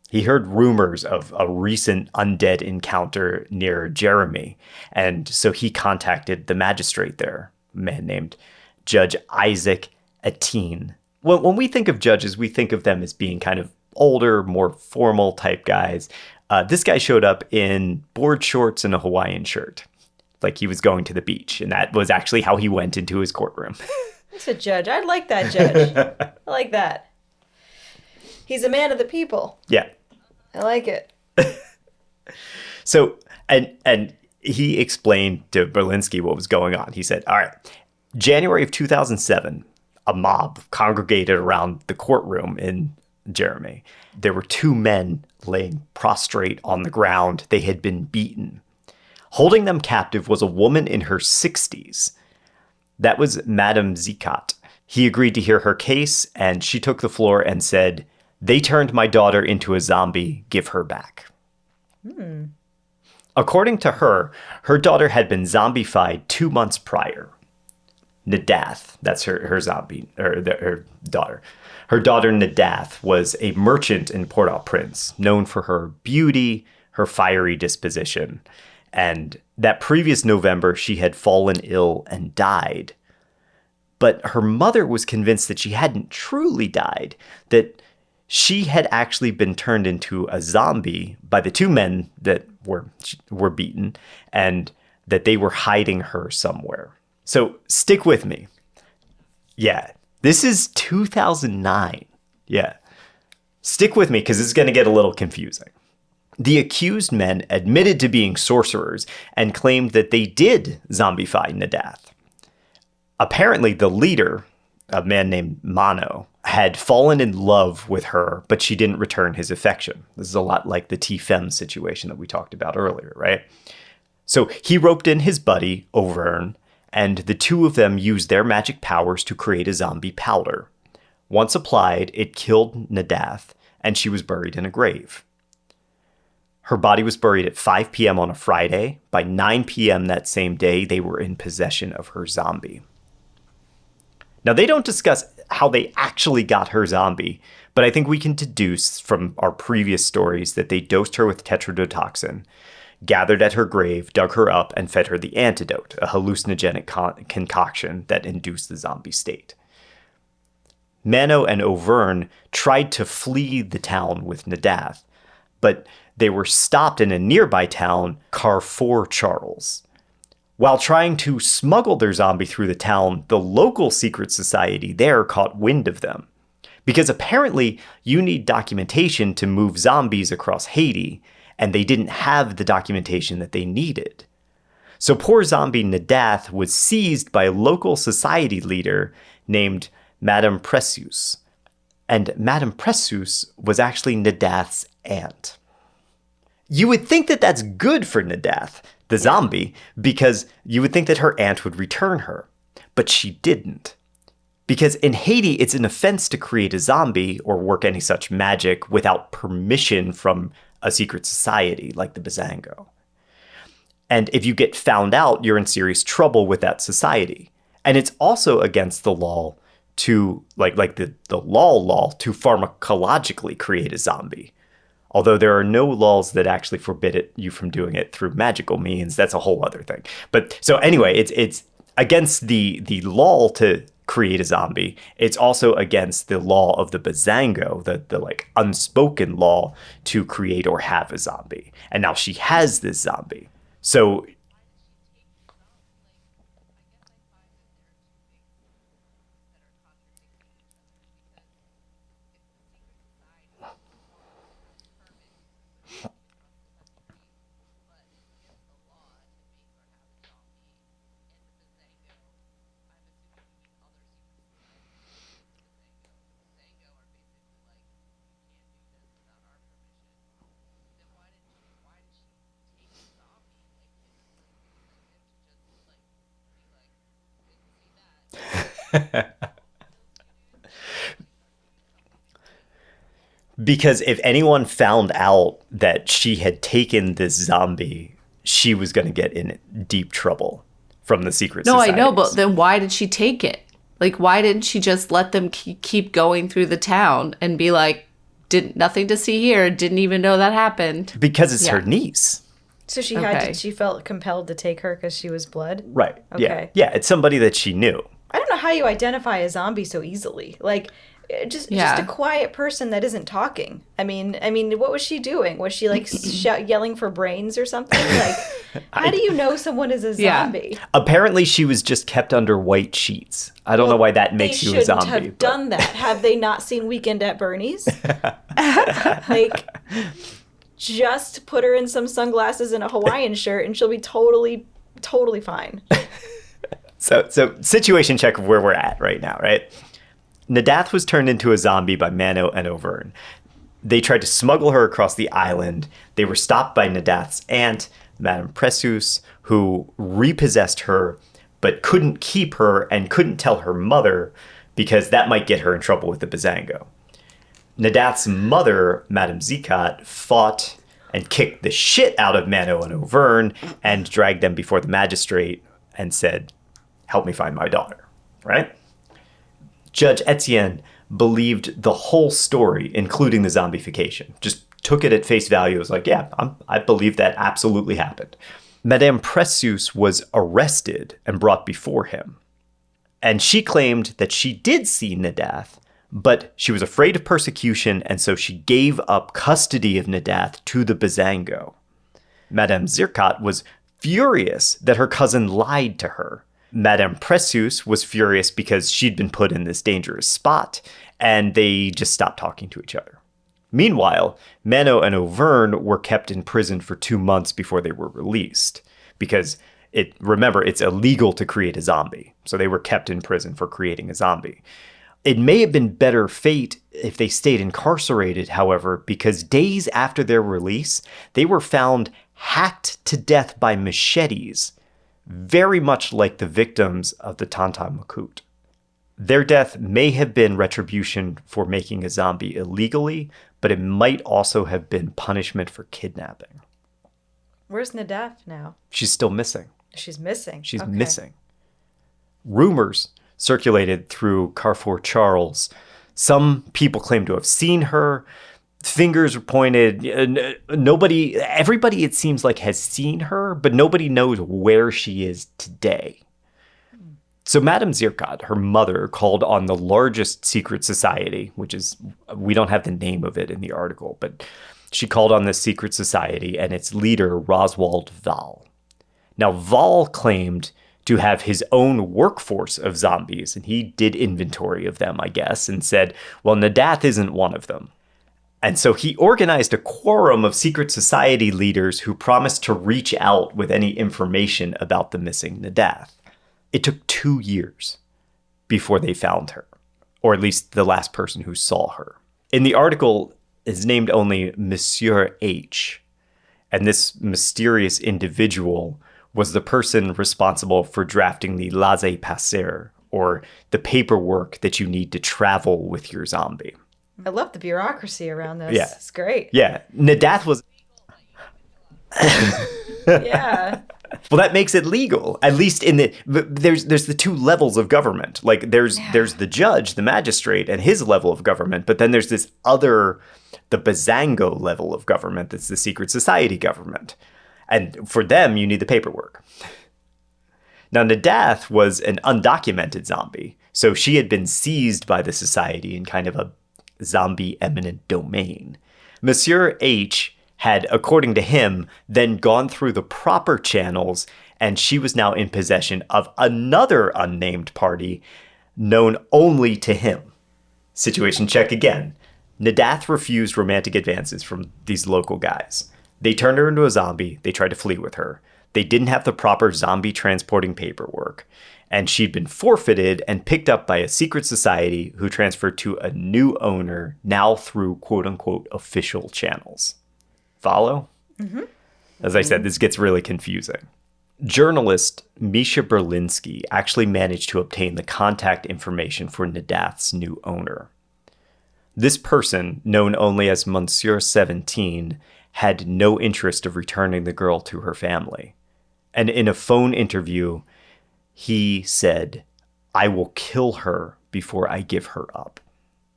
He heard rumors of a recent undead encounter near Jeremy, and so he contacted the magistrate there, a man named Judge Isaac Etienne. When we think of judges, we think of them as being kind of older, more formal type guys. This guy showed up in board shorts and a Hawaiian shirt, like he was going to the beach, and that was actually how he went into his courtroom. That's a judge. I like that judge. I like that. He's a man of the people. Yeah. I like it. So, and he explained to Berlinski what was going on. He said, all right, January of 2007, a mob congregated around the courtroom in Jeremy. There were two men laying prostrate on the ground. They had been beaten. Holding them captive was a woman in her 60s. That was Madame Zicat. He agreed to hear her case, and she took the floor and said, "They turned my daughter into a zombie. Give her back." According to her, her daughter had been zombified 2 months prior. Nadath, that's her zombie, or her daughter. Her daughter Nadath was a merchant in Port-au-Prince, known for her beauty, her fiery disposition. And that previous November, she had fallen ill and died. But her mother was convinced that she hadn't truly died, that she had actually been turned into a zombie by the two men that were beaten, and that they were hiding her somewhere. So stick with me. Yeah, this is 2009. Yeah. Stick with me because it's going to get a little confusing. The accused men admitted to being sorcerers and claimed that they did zombify Nadath. Apparently, the leader, a man named Mano, had fallen in love with her, but she didn't return his affection. This is a lot like the T-Fem situation that we talked about earlier, right? So he roped in his buddy, Auvergne, and the two of them used their magic powers to create a zombie powder. Once applied, it killed Nadath, and she was buried in a grave. Her body was buried at 5 p.m. on a Friday. By 9 p.m. that same day, they were in possession of her zombie. Now, they don't discuss how they actually got her zombie, but I think we can deduce from our previous stories that they dosed her with tetrodotoxin, gathered at her grave, dug her up, and fed her the antidote, a hallucinogenic concoction that induced the zombie state. Mano and Auvergne tried to flee the town with Nadath, but they were stopped in a nearby town, Carrefour Charles. While trying to smuggle their zombie through the town, the local secret society there caught wind of them. Because apparently you need documentation to move zombies across Haiti, and they didn't have the documentation that they needed. So poor zombie Nadath was seized by a local society leader named Madame Precious. And Madame Precious was actually Nadath's aunt. You would think that that's good for Nadath, the zombie, because you would think that her aunt would return her. But she didn't. Because in Haiti, it's an offense to create a zombie or work any such magic without permission from a secret society like the Bazango. And if you get found out, you're in serious trouble with that society. And it's also against the law to, like the law to pharmacologically create a zombie. Although there are no laws that actually forbid you from doing it through magical means. That's a whole other thing. But so anyway, it's against the law to create a zombie. It's also against the law of the Bazango, the like unspoken law to create or have a zombie. And now she has this zombie. So because if anyone found out that she had taken this zombie, she was going to get in deep trouble from the secret No, I societies. know, but then why did she take it? Like, why didn't she just let them keep going through the town and be like, nothing to see here, didn't even know that happened? Because it's Yeah. her niece. So Okay. she felt compelled to take her because she was blood? Right. Yeah. Okay. Yeah, it's somebody that she knew. I don't know how you identify a zombie so easily. Like, just Yeah. a quiet person that isn't talking. I mean, what was she doing? Was she like yelling for brains or something? Like, how do you know someone is a Yeah. zombie? Apparently, she was just kept under white sheets. I don't know why that makes you a They zombie. shouldn't have but- done that. Have they not seen Weekend at Bernie's? Like, just put her in some sunglasses and a Hawaiian shirt, and she'll be totally fine. So situation check of where we're at right now, right? Nadath was turned into a zombie by Mano and Auvergne. They tried to smuggle her across the island. They were stopped by Nadath's aunt, Madame Pressus, who repossessed her, but couldn't keep her and couldn't tell her mother because that might get her in trouble with the Bazango. Nadath's mother, Madame Zikat, fought and kicked the shit out of Mano and Auvergne and dragged them before the magistrate and said, "Help me find my daughter," right? Judge Etienne believed the whole story, including the zombification. Just took it at face value. It was like, yeah, I believe that absolutely happened. Madame Pressus was arrested and brought before him. And she claimed that she did see Nadath, but she was afraid of persecution, and so she gave up custody of Nadath to the Bazango. Madame Zirkat was furious that her cousin lied to her. Madame Pressus was furious because she'd been put in this dangerous spot, and they just stopped talking to each other. Meanwhile, Mano and Auvergne were kept in prison for 2 months before they were released, because remember, it's illegal to create a zombie. So they were kept in prison for creating a zombie. It may have been better fate if they stayed incarcerated, however, because days after their release, they were found hacked to death by machetes, very much like the victims of the Tanta Makut. Their death may have been retribution for making a zombie illegally, but it might also have been punishment for kidnapping. Where's Nadath now? She's still missing. She's missing. She's Okay. missing. Rumors circulated through Carrefour Charles. Some people claim to have seen her. Fingers were pointed. Everybody, it seems like, has seen her, but nobody knows where she is today. So Madame Zirkat, her mother, called on the largest secret society, which is, we don't have the name of it in the article, but she called on this secret society and its leader, Roswald Val. Now, Val claimed to have his own workforce of zombies, and he did inventory of them, I guess, and said, well, Nadath isn't one of them. And so he organized a quorum of secret society leaders who promised to reach out with any information about the missing Nadath. It took 2 years before they found her, or at least the last person who saw her. In the article is named only Monsieur H, and this mysterious individual was the person responsible for drafting the laissez-passer, or the paperwork that you need to travel with your zombie. I love the bureaucracy around this. Yeah. It's great. Yeah, Nadath was... Yeah. Well, that makes it legal. At least in there's the two levels of government. Like there's the judge, the magistrate, and his level of government. But then there's this other, the Bazango level of government. That's the secret society government. And for them, you need the paperwork. Now, Nadath was an undocumented zombie, so she had been seized by the society in kind of a zombie eminent domain. Monsieur H had, according to him, then gone through the proper channels, and she was now in possession of another unnamed party known only to him. Situation check again. Nadath refused romantic advances from these local guys. They turned her into a zombie. They tried to flee with her. They didn't have the proper zombie transporting paperwork, and she'd been forfeited and picked up by a secret society who transferred to a new owner, now through quote-unquote official channels. Follow? Mm-hmm. As I said, this gets really confusing. Journalist Misha Berlinski actually managed to obtain the contact information for Nadath's new owner. This person, known only as Monsieur 17, had no interest of returning the girl to her family. And in a phone interview, he said, "I will kill her before I give her up."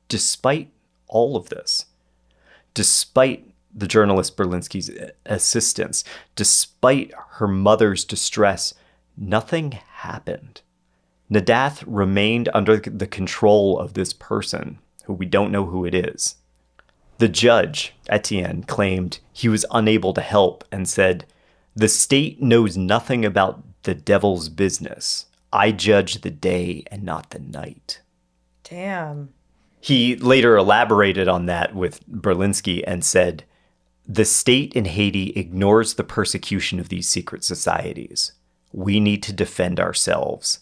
Despite all of this, despite the journalist Berlinski's assistance, despite her mother's distress, nothing happened. Nadath remained under the control of this person, who we don't know who it is. The judge, Etienne, claimed he was unable to help and said, "The state knows nothing about the devil's business. I judge the day and not the night." Damn. He later elaborated on that with Berlinski and said, "The state in Haiti ignores the persecution of these secret societies. We need to defend ourselves.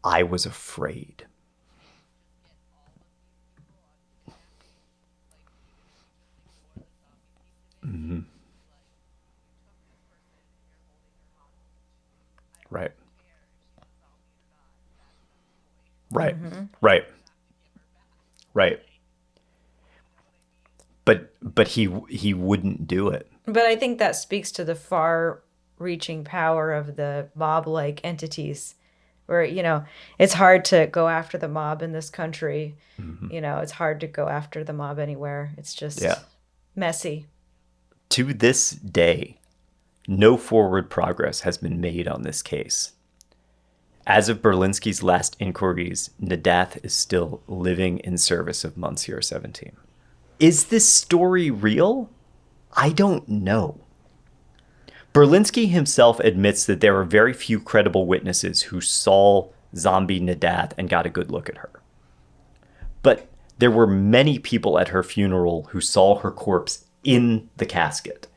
I was afraid." Mm-hmm. Right. Right. Mm-hmm. Right. Right. But he wouldn't do it. But I think that speaks to the far-reaching power of the mob-like entities, where, you know, it's hard to go after the mob in this country. Mm-hmm. You know, it's hard to go after the mob anywhere. It's just messy. To this day, no forward progress has been made on this case. As of Berlinski's last inquiries, Nadath is still living in service of Monsieur 17. Is this story real? I don't know. Berlinski himself admits that there are very few credible witnesses who saw zombie Nadath and got a good look at her. But there were many people at her funeral who saw her corpse in the casket.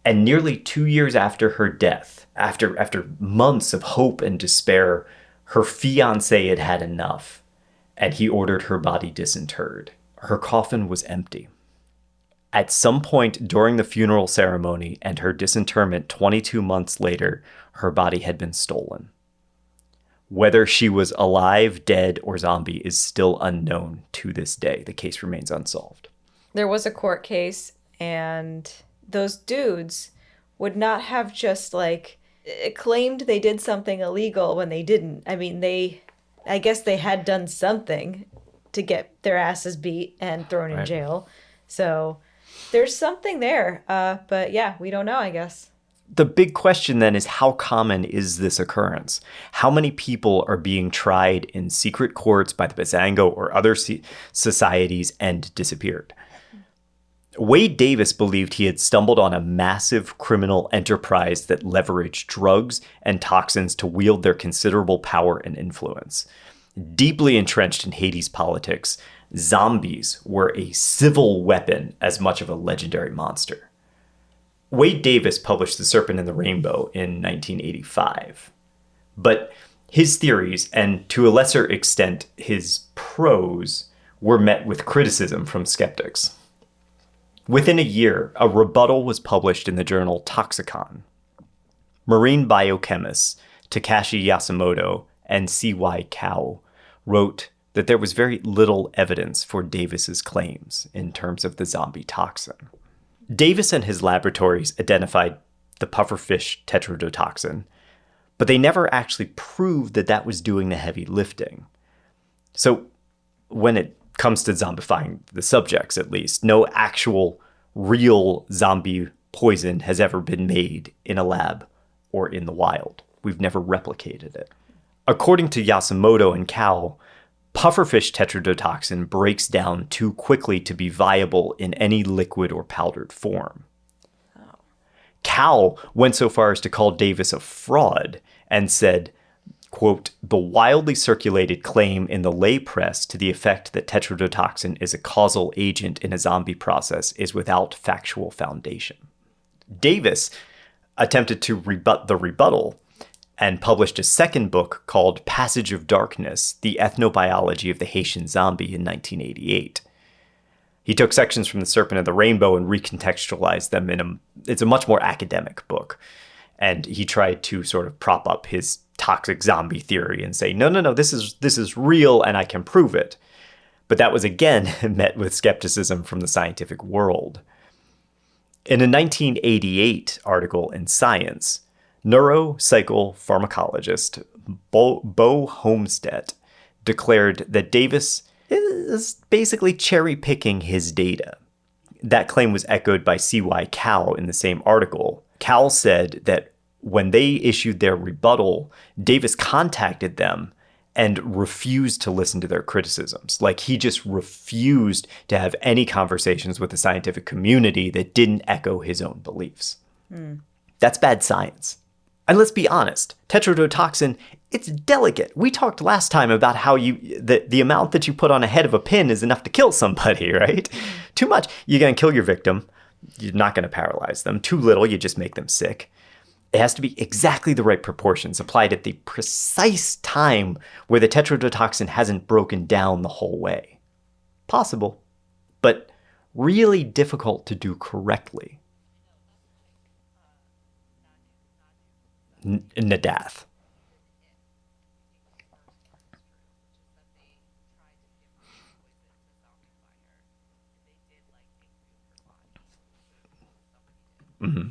And nearly 2 years after her death, after months of hope and despair, her fiancé had had enough, and he ordered her body disinterred. Her coffin was empty. At some point during the funeral ceremony and her disinterment 22 months later, her body had been stolen. Whether she was alive, dead, or zombie is still unknown to this day. The case remains unsolved. There was a court case, and those dudes would not have just, like, claimed they did something illegal when they didn't. I mean, I guess they had done something to get their asses beat and thrown in jail. So there's something there. But yeah, we don't know, I guess. The big question then is, how common is this occurrence? How many people are being tried in secret courts by the Bazango or other societies and disappeared? Wade Davis believed he had stumbled on a massive criminal enterprise that leveraged drugs and toxins to wield their considerable power and influence. Deeply entrenched in Haiti's politics, zombies were a civil weapon as much of a legendary monster. Wade Davis published The Serpent and the Rainbow in 1985. But his theories, and to a lesser extent his prose, were met with criticism from skeptics. Within a year, a rebuttal was published in the journal Toxicon. Marine biochemists Takashi Yasumoto and C.Y. Kao wrote that there was very little evidence for Davis's claims in terms of the zombie toxin. Davis and his laboratories identified the pufferfish tetrodotoxin, but they never actually proved that that was doing the heavy lifting. So when it comes to zombifying the subjects, at least, no actual real zombie poison has ever been made in a lab or in the wild. we've never replicated it. According to Yasumoto and Kao, pufferfish tetrodotoxin breaks down too quickly to be viable in any liquid or powdered form. Kao went so far as to call Davis a fraud and said, quote, "The wildly circulated claim in the lay press to the effect that tetrodotoxin is a causal agent in a zombie process is without factual foundation." Davis attempted to rebut the rebuttal and published a second book called Passage of Darkness, The Ethnobiology of the Haitian Zombie in 1988. He took sections from The Serpent and the Rainbow and recontextualized them it's a much more academic book. And he tried to sort of prop up his toxic zombie theory and say, no, this is real and I can prove it. But that was again met with skepticism from the scientific world. In a 1988 article in Science, neuropsychopharmacologist Bo Homestead declared that Davis is basically cherry-picking his data. That claim was echoed by C.Y. Kao in the same article. Kao said that when they issued their rebuttal, Davis contacted them and refused to listen to their criticisms. Like, he just refused to have any conversations with the scientific community that didn't echo his own beliefs. That's bad science. And let's be honest, tetrodotoxin, it's delicate. We talked last time about how the amount that you put on a head of a pin is enough to kill somebody, right? Too much, you're going to kill your victim. You're not going to paralyze them. Too little, you just make them sick. It has to be exactly the right proportions, applied at the precise time where the tetrodotoxin hasn't broken down the whole way. Possible, but really difficult to do correctly. Nadath. Mm-hmm.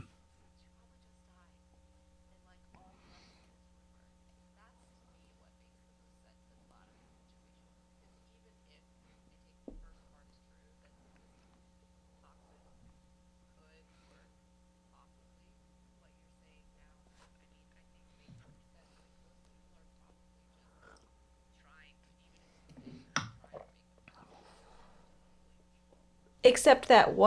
Except that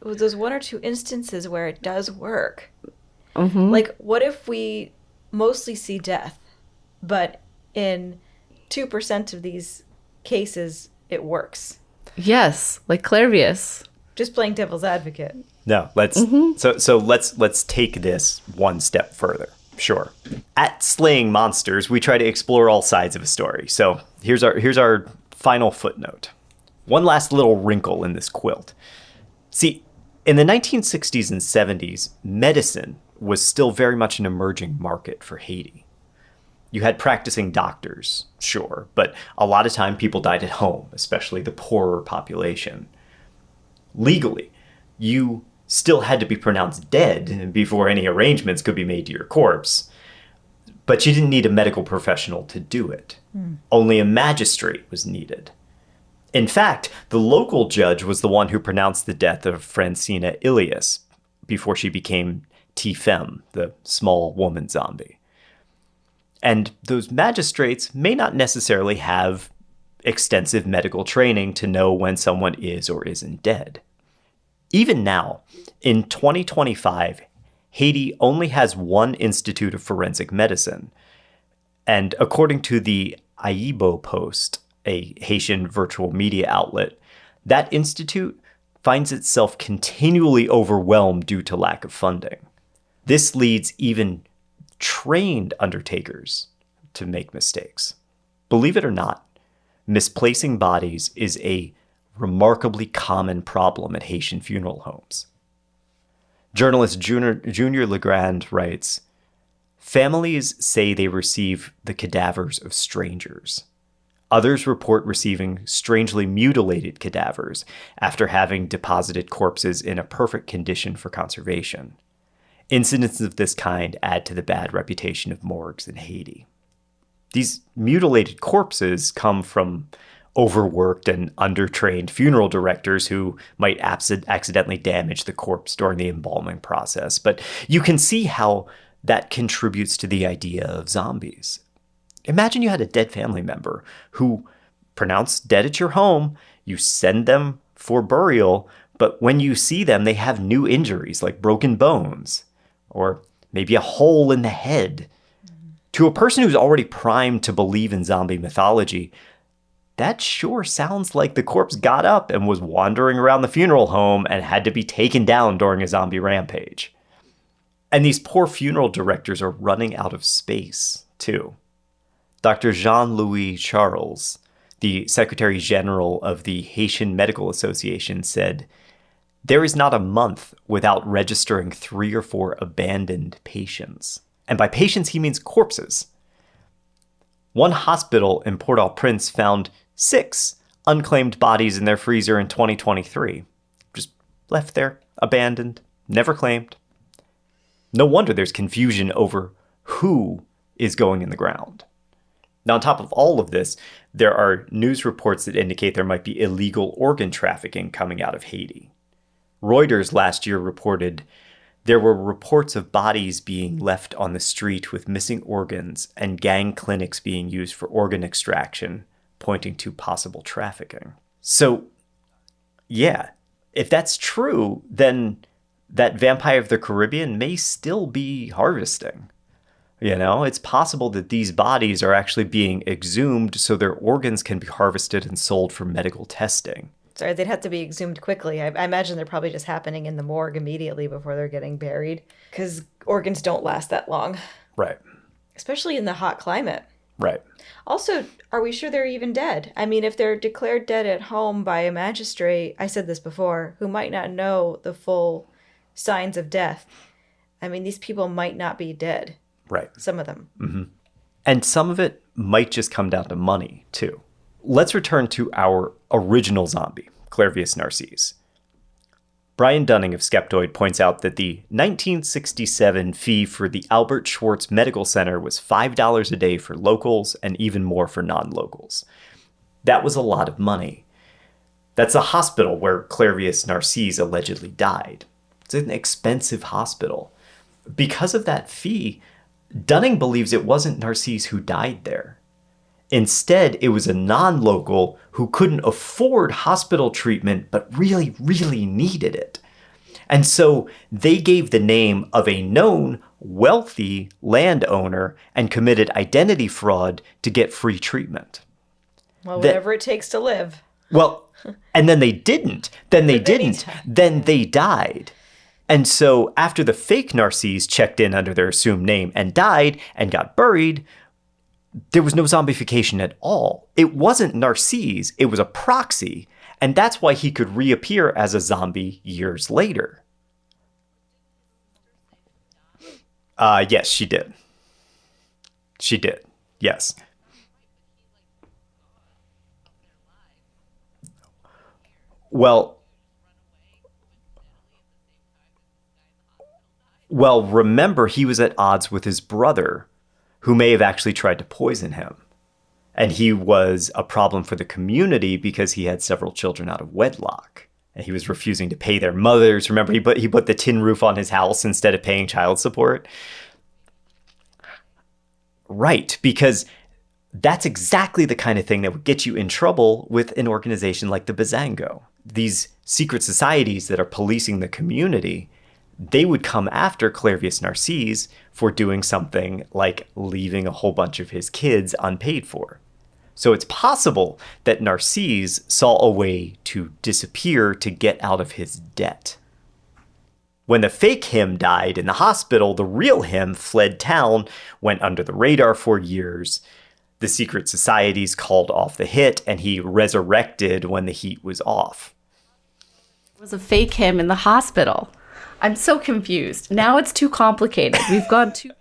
those one or two instances where it does work. Mm-hmm. Like, what if we mostly see death, but in 2% of these cases, it works? Yes, like Clairvius. Just playing devil's advocate. No, let's let's take this one step further. Sure. At Slaying Monsters, we try to explore all sides of a story. So here's our final footnote. One last little wrinkle in this quilt. See, in the 1960s and 70s, medicine was still very much an emerging market for Haiti. You had practicing doctors, sure, but a lot of time people died at home, especially the poorer population. Legally, you still had to be pronounced dead before any arrangements could be made to your corpse, but you didn't need a medical professional to do it. Only a magistrate was needed. In fact, the local judge was the one who pronounced the death of Francina Ilias before she became T-Femme, the small woman zombie. And those magistrates may not necessarily have extensive medical training to know when someone is or isn't dead. Even now, in 2025, Haiti only has one Institute of Forensic Medicine. And according to the Aibo Post, a Haitian virtual media outlet, that institute finds itself continually overwhelmed due to lack of funding. This leads even trained undertakers to make mistakes. Believe it or not, misplacing bodies is a remarkably common problem at Haitian funeral homes. Journalist Junior Legrand writes, "Families say they receive the cadavers of strangers. Others report receiving strangely mutilated cadavers after having deposited corpses in a perfect condition for conservation. Incidents of this kind add to the bad reputation of morgues in Haiti." These mutilated corpses come from overworked and undertrained funeral directors who might accidentally damage the corpse during the embalming process. But you can see how that contributes to the idea of zombies. Imagine you had a dead family member who pronounced dead at your home, you send them for burial, but when you see them, they have new injuries like broken bones or maybe a hole in the head. To a person who's already primed to believe in zombie mythology, that sure sounds like the corpse got up and was wandering around the funeral home and had to be taken down during a zombie rampage. And these poor funeral directors are running out of space, too. Dr. Jean-Louis Charles, the Secretary General of the Haitian Medical Association, said, "There is not a month without registering 3 or 4 abandoned patients." And by patients, he means corpses. One hospital in Port-au-Prince found 6 unclaimed bodies in their freezer in 2023. Just left there, abandoned, never claimed. No wonder there's confusion over who is going in the ground. Now, on top of all of this, there are news reports that indicate there might be illegal organ trafficking coming out of Haiti. Reuters last year reported there were reports of bodies being left on the street with missing organs and gang clinics being used for organ extraction, pointing to possible trafficking. So, yeah, if that's true, then that Vampire of the Caribbean may still be harvesting. You know, it's possible that these bodies are actually being exhumed so their organs can be harvested and sold for medical testing. Sorry, they'd have to be exhumed quickly. I imagine they're probably just happening in the morgue immediately before they're getting buried, because organs don't last that long, Right. especially in the hot climate. Right. Also, are we sure they're even dead? I mean, if they're declared dead at home by a magistrate, I said this before, who might not know the full signs of death, I mean, these people might not be dead. Right. Some of them. And some of it might just come down to money, too. Let's return to our original zombie, Clairvius narcisse. Brian Dunning of Skeptoid points out that the 1967 fee for the Albert Schwartz Medical Center was $5 a day for locals and even more for non-locals. That was a lot of money. That's a hospital where Clairvius narcisse allegedly died. It's an expensive hospital. Because of that fee, Dunning believes it wasn't Narcisse who died there. Instead, it was a non-local who couldn't afford hospital treatment but really, really needed it. And so they gave the name of a known wealthy landowner and committed identity fraud to get free treatment. Well, whatever it takes to live. Well, and then they didn't. Then they didn't. Then they died. And so after the fake Narcisse checked in under their assumed name and died and got buried, there was no zombification at all. It wasn't Narcisse, it was a proxy, and that's why he could reappear as a zombie years later. Yes, she did. She did, yes. Well, remember, he was at odds with his brother, who may have actually tried to poison him. And he was a problem for the community because he had several children out of wedlock. And he was refusing to pay their mothers. Remember, he put the tin roof on his house instead of paying child support? Right, because that's exactly the kind of thing that would get you in trouble with an organization like the Bazango. These secret societies that are policing the community, they would come after Clairvius narcisse for doing something like leaving a whole bunch of his kids unpaid for. So it's possible that Narcisse saw a way to disappear to get out of his debt. When the fake him died in the hospital, the real him fled town, went under the radar for years. The secret societies called off the hit, and he resurrected when the heat was off. It was a fake him in the hospital. I'm so confused. Now it's too complicated. We've gone too...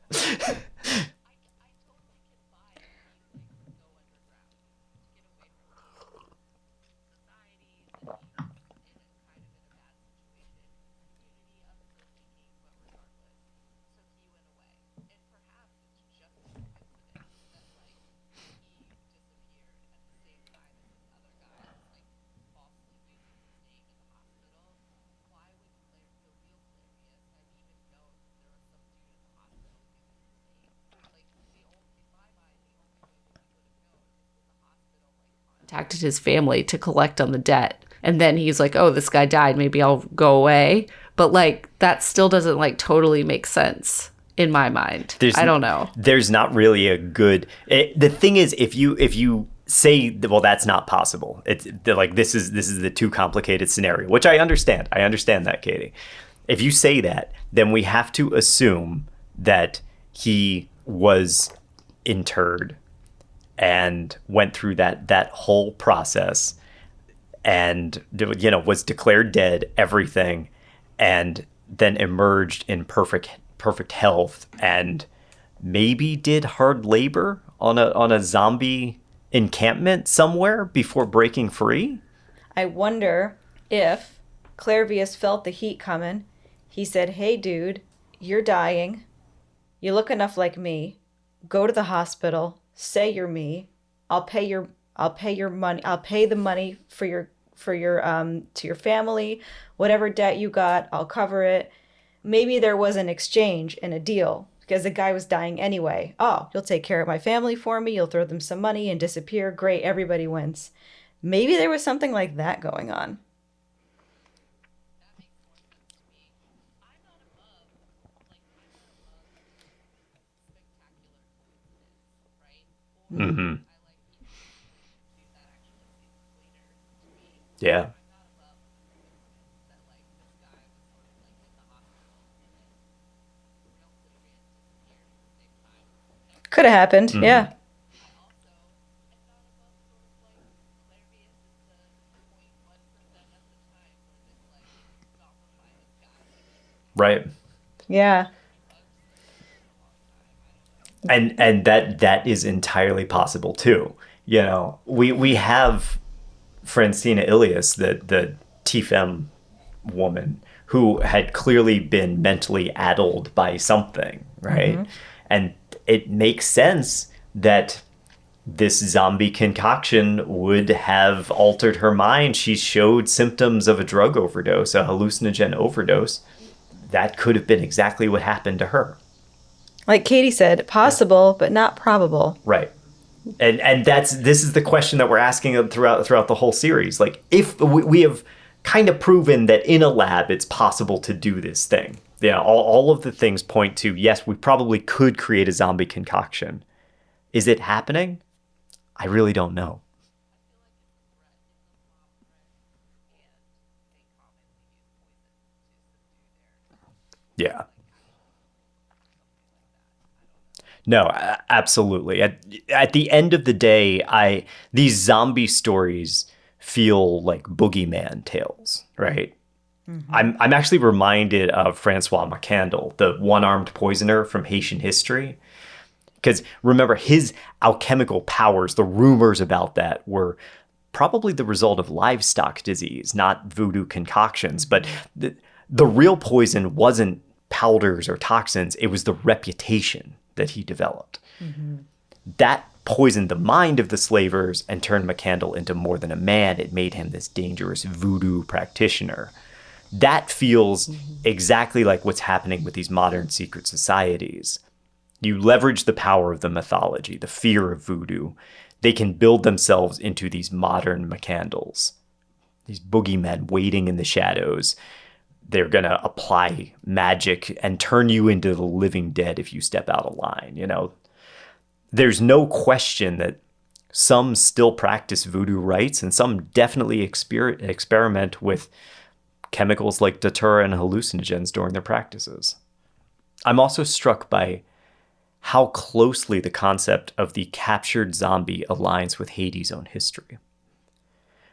contacted his family to collect on the debt. And then he's like, oh, this guy died. Maybe I'll go away. But like, that still doesn't like totally make sense in my mind. I don't know. There's not really a good, the thing is, if you say, well, that's not possible. It's like, this is the too complicated scenario, which I understand. I understand that, Katie. If you say that, then we have to assume that he was interred and went through that whole process and, you know, was declared dead, everything, and then emerged in perfect health and maybe did hard labor on a zombie encampment somewhere before breaking free. I wonder if Clairvius felt the heat coming. He said, hey, dude, you're dying. You look enough like me. Go to the hospital. Say you're me. I'll pay your money. I'll pay the money for your to your family. Whatever debt you got, I'll cover it. Maybe there was an exchange and a deal because the guy was dying anyway. Oh, you'll take care of my family for me. You'll throw them some money and disappear. Great. Everybody wins. Maybe there was something like that going on. Mm-hmm. Yeah. Could have happened. Mm-hmm. Yeah. Right. Yeah. And that is entirely possible too. You know, we have Francina Ilias, the TFM woman, who had clearly been mentally addled by something, right? Mm-hmm. And it makes sense that this zombie concoction would have altered her mind. She showed symptoms of a drug overdose, a hallucinogen overdose. That could have been exactly what happened to her. Like Katie said, possible, but not probable. Right. And this is the question that we're asking throughout the whole series. Like, if we have kind of proven that in a lab it's possible to do this thing. Yeah, all of the things point to, yes, we probably could create a zombie concoction. Is it happening? I really don't know. Yeah. No, absolutely. At the end of the day, these zombie stories feel like boogeyman tales, right? Mm-hmm. I'm actually reminded of Francois McCandle, the one-armed poisoner from Haitian history. Because remember, his alchemical powers, the rumors about that were probably the result of livestock disease, not voodoo concoctions. Mm-hmm. But the real poison wasn't powders or toxins. It was the reputation that he developed. Mm-hmm. That poisoned the mind of the slavers and turned McCandle into more than a man. It made him this dangerous voodoo practitioner. That feels exactly like what's happening with these modern secret societies. You leverage the power of the mythology, the fear of voodoo. They can build themselves into these modern McCandles, these boogeymen waiting in the shadows. They're going to apply magic and turn you into the living dead if you step out of line. You know, there's no question that some still practice voodoo rites and some definitely experiment with chemicals like datura and hallucinogens during their practices. I'm also struck by how closely the concept of the captured zombie aligns with Haiti's own history.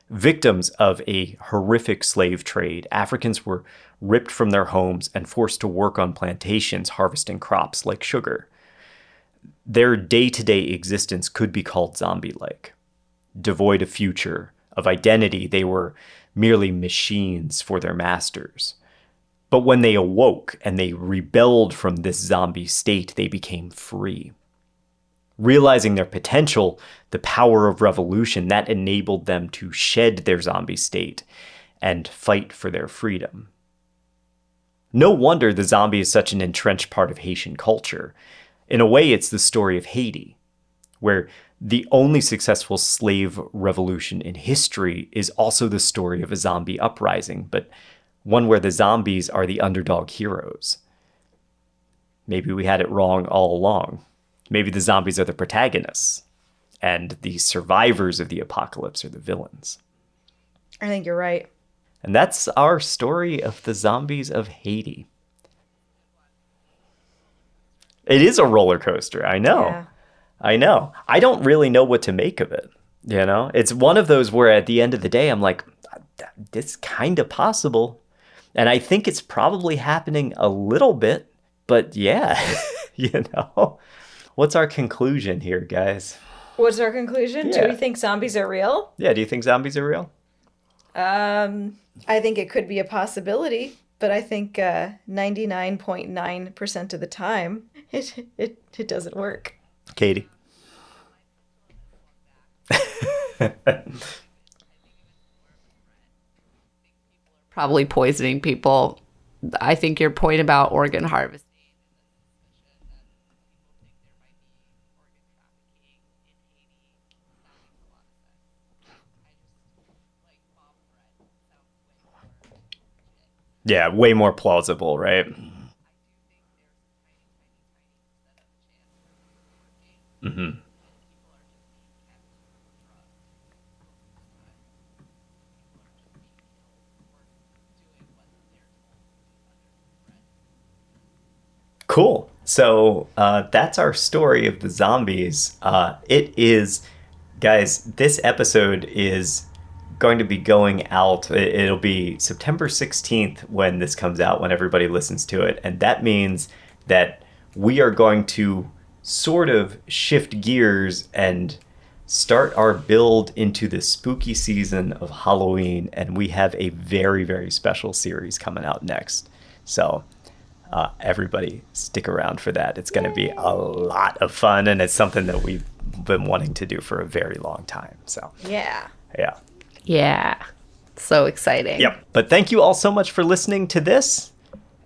Victims of a horrific slave trade, Africans were ripped from their homes and forced to work on plantations harvesting crops like sugar. Their day-to-day existence could be called zombie-like. Devoid of future, of identity, they were merely machines for their masters. But when they awoke and they rebelled from this zombie state, they became free. Realizing their potential, the power of revolution, that enabled them to shed their zombie state and fight for their freedom. No wonder the zombie is such an entrenched part of Haitian culture. In a way, it's the story of Haiti, where the only successful slave revolution in history is also the story of a zombie uprising, but one where the zombies are the underdog heroes. Maybe we had it wrong all along. Maybe the zombies are the protagonists, and the survivors of the apocalypse are the villains. I think you're right. And that's our story of the zombies of Haiti. It is a roller coaster, I know. Yeah. I know. I don't really know what to make of it. You know, it's one of those where at the end of the day, I'm like, it's kind of possible. And I think it's probably happening a little bit, but yeah, you know, what's our conclusion here, guys? What's our conclusion? Yeah. Do we think zombies are real? Yeah. Do you think zombies are real? I think it could be a possibility, but I think 99.9% of the time it doesn't work. Katie. Probably poisoning people. I think your point about organ harvesting. Yeah, way more plausible, right? Mm-hmm. Cool. So that's our story of the zombies. It is, guys, this episode is going to be going out. It'll be September 16th when this comes out, when everybody listens to it. And that means that we are going to sort of shift gears and start our build into the spooky season of Halloween. And we have a very, very special series coming out next. So everybody stick around for that. It's going to be a lot of fun, and it's something that we've been wanting to do for a very long time. So Yeah. yeah. Yeah. So exciting. Yep. But thank you all so much for listening to this.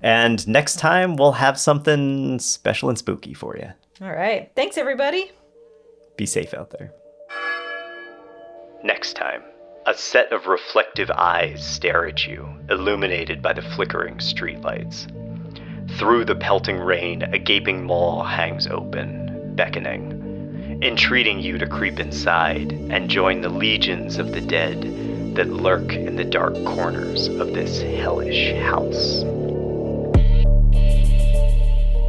And next time we'll have something special and spooky for you. All right. Thanks, everybody. Be safe out there. Next time, a set of reflective eyes stare at you, illuminated by the flickering streetlights. Through the pelting rain, a gaping maw hangs open, beckoning, entreating you to creep inside and join the legions of the dead that lurk in the dark corners of this hellish house.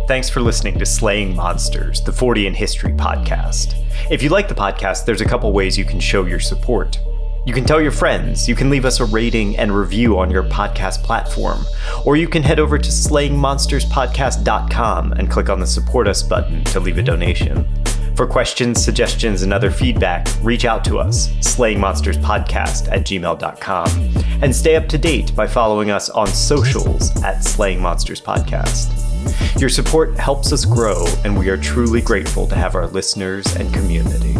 Thanks for listening to Slaying Monsters, the 40 in History podcast. If you like the podcast, there's a couple ways you can show your support. You can tell your friends, you can leave us a rating and review on your podcast platform, or you can head over to slayingmonsterspodcast.com and click on the Support Us button to leave a donation. For questions, suggestions, and other feedback, reach out to us, slayingmonsterspodcast@gmail.com, and stay up to date by following us on socials at Slaying Monsters Podcast. Your support helps us grow, and we are truly grateful to have our listeners and community.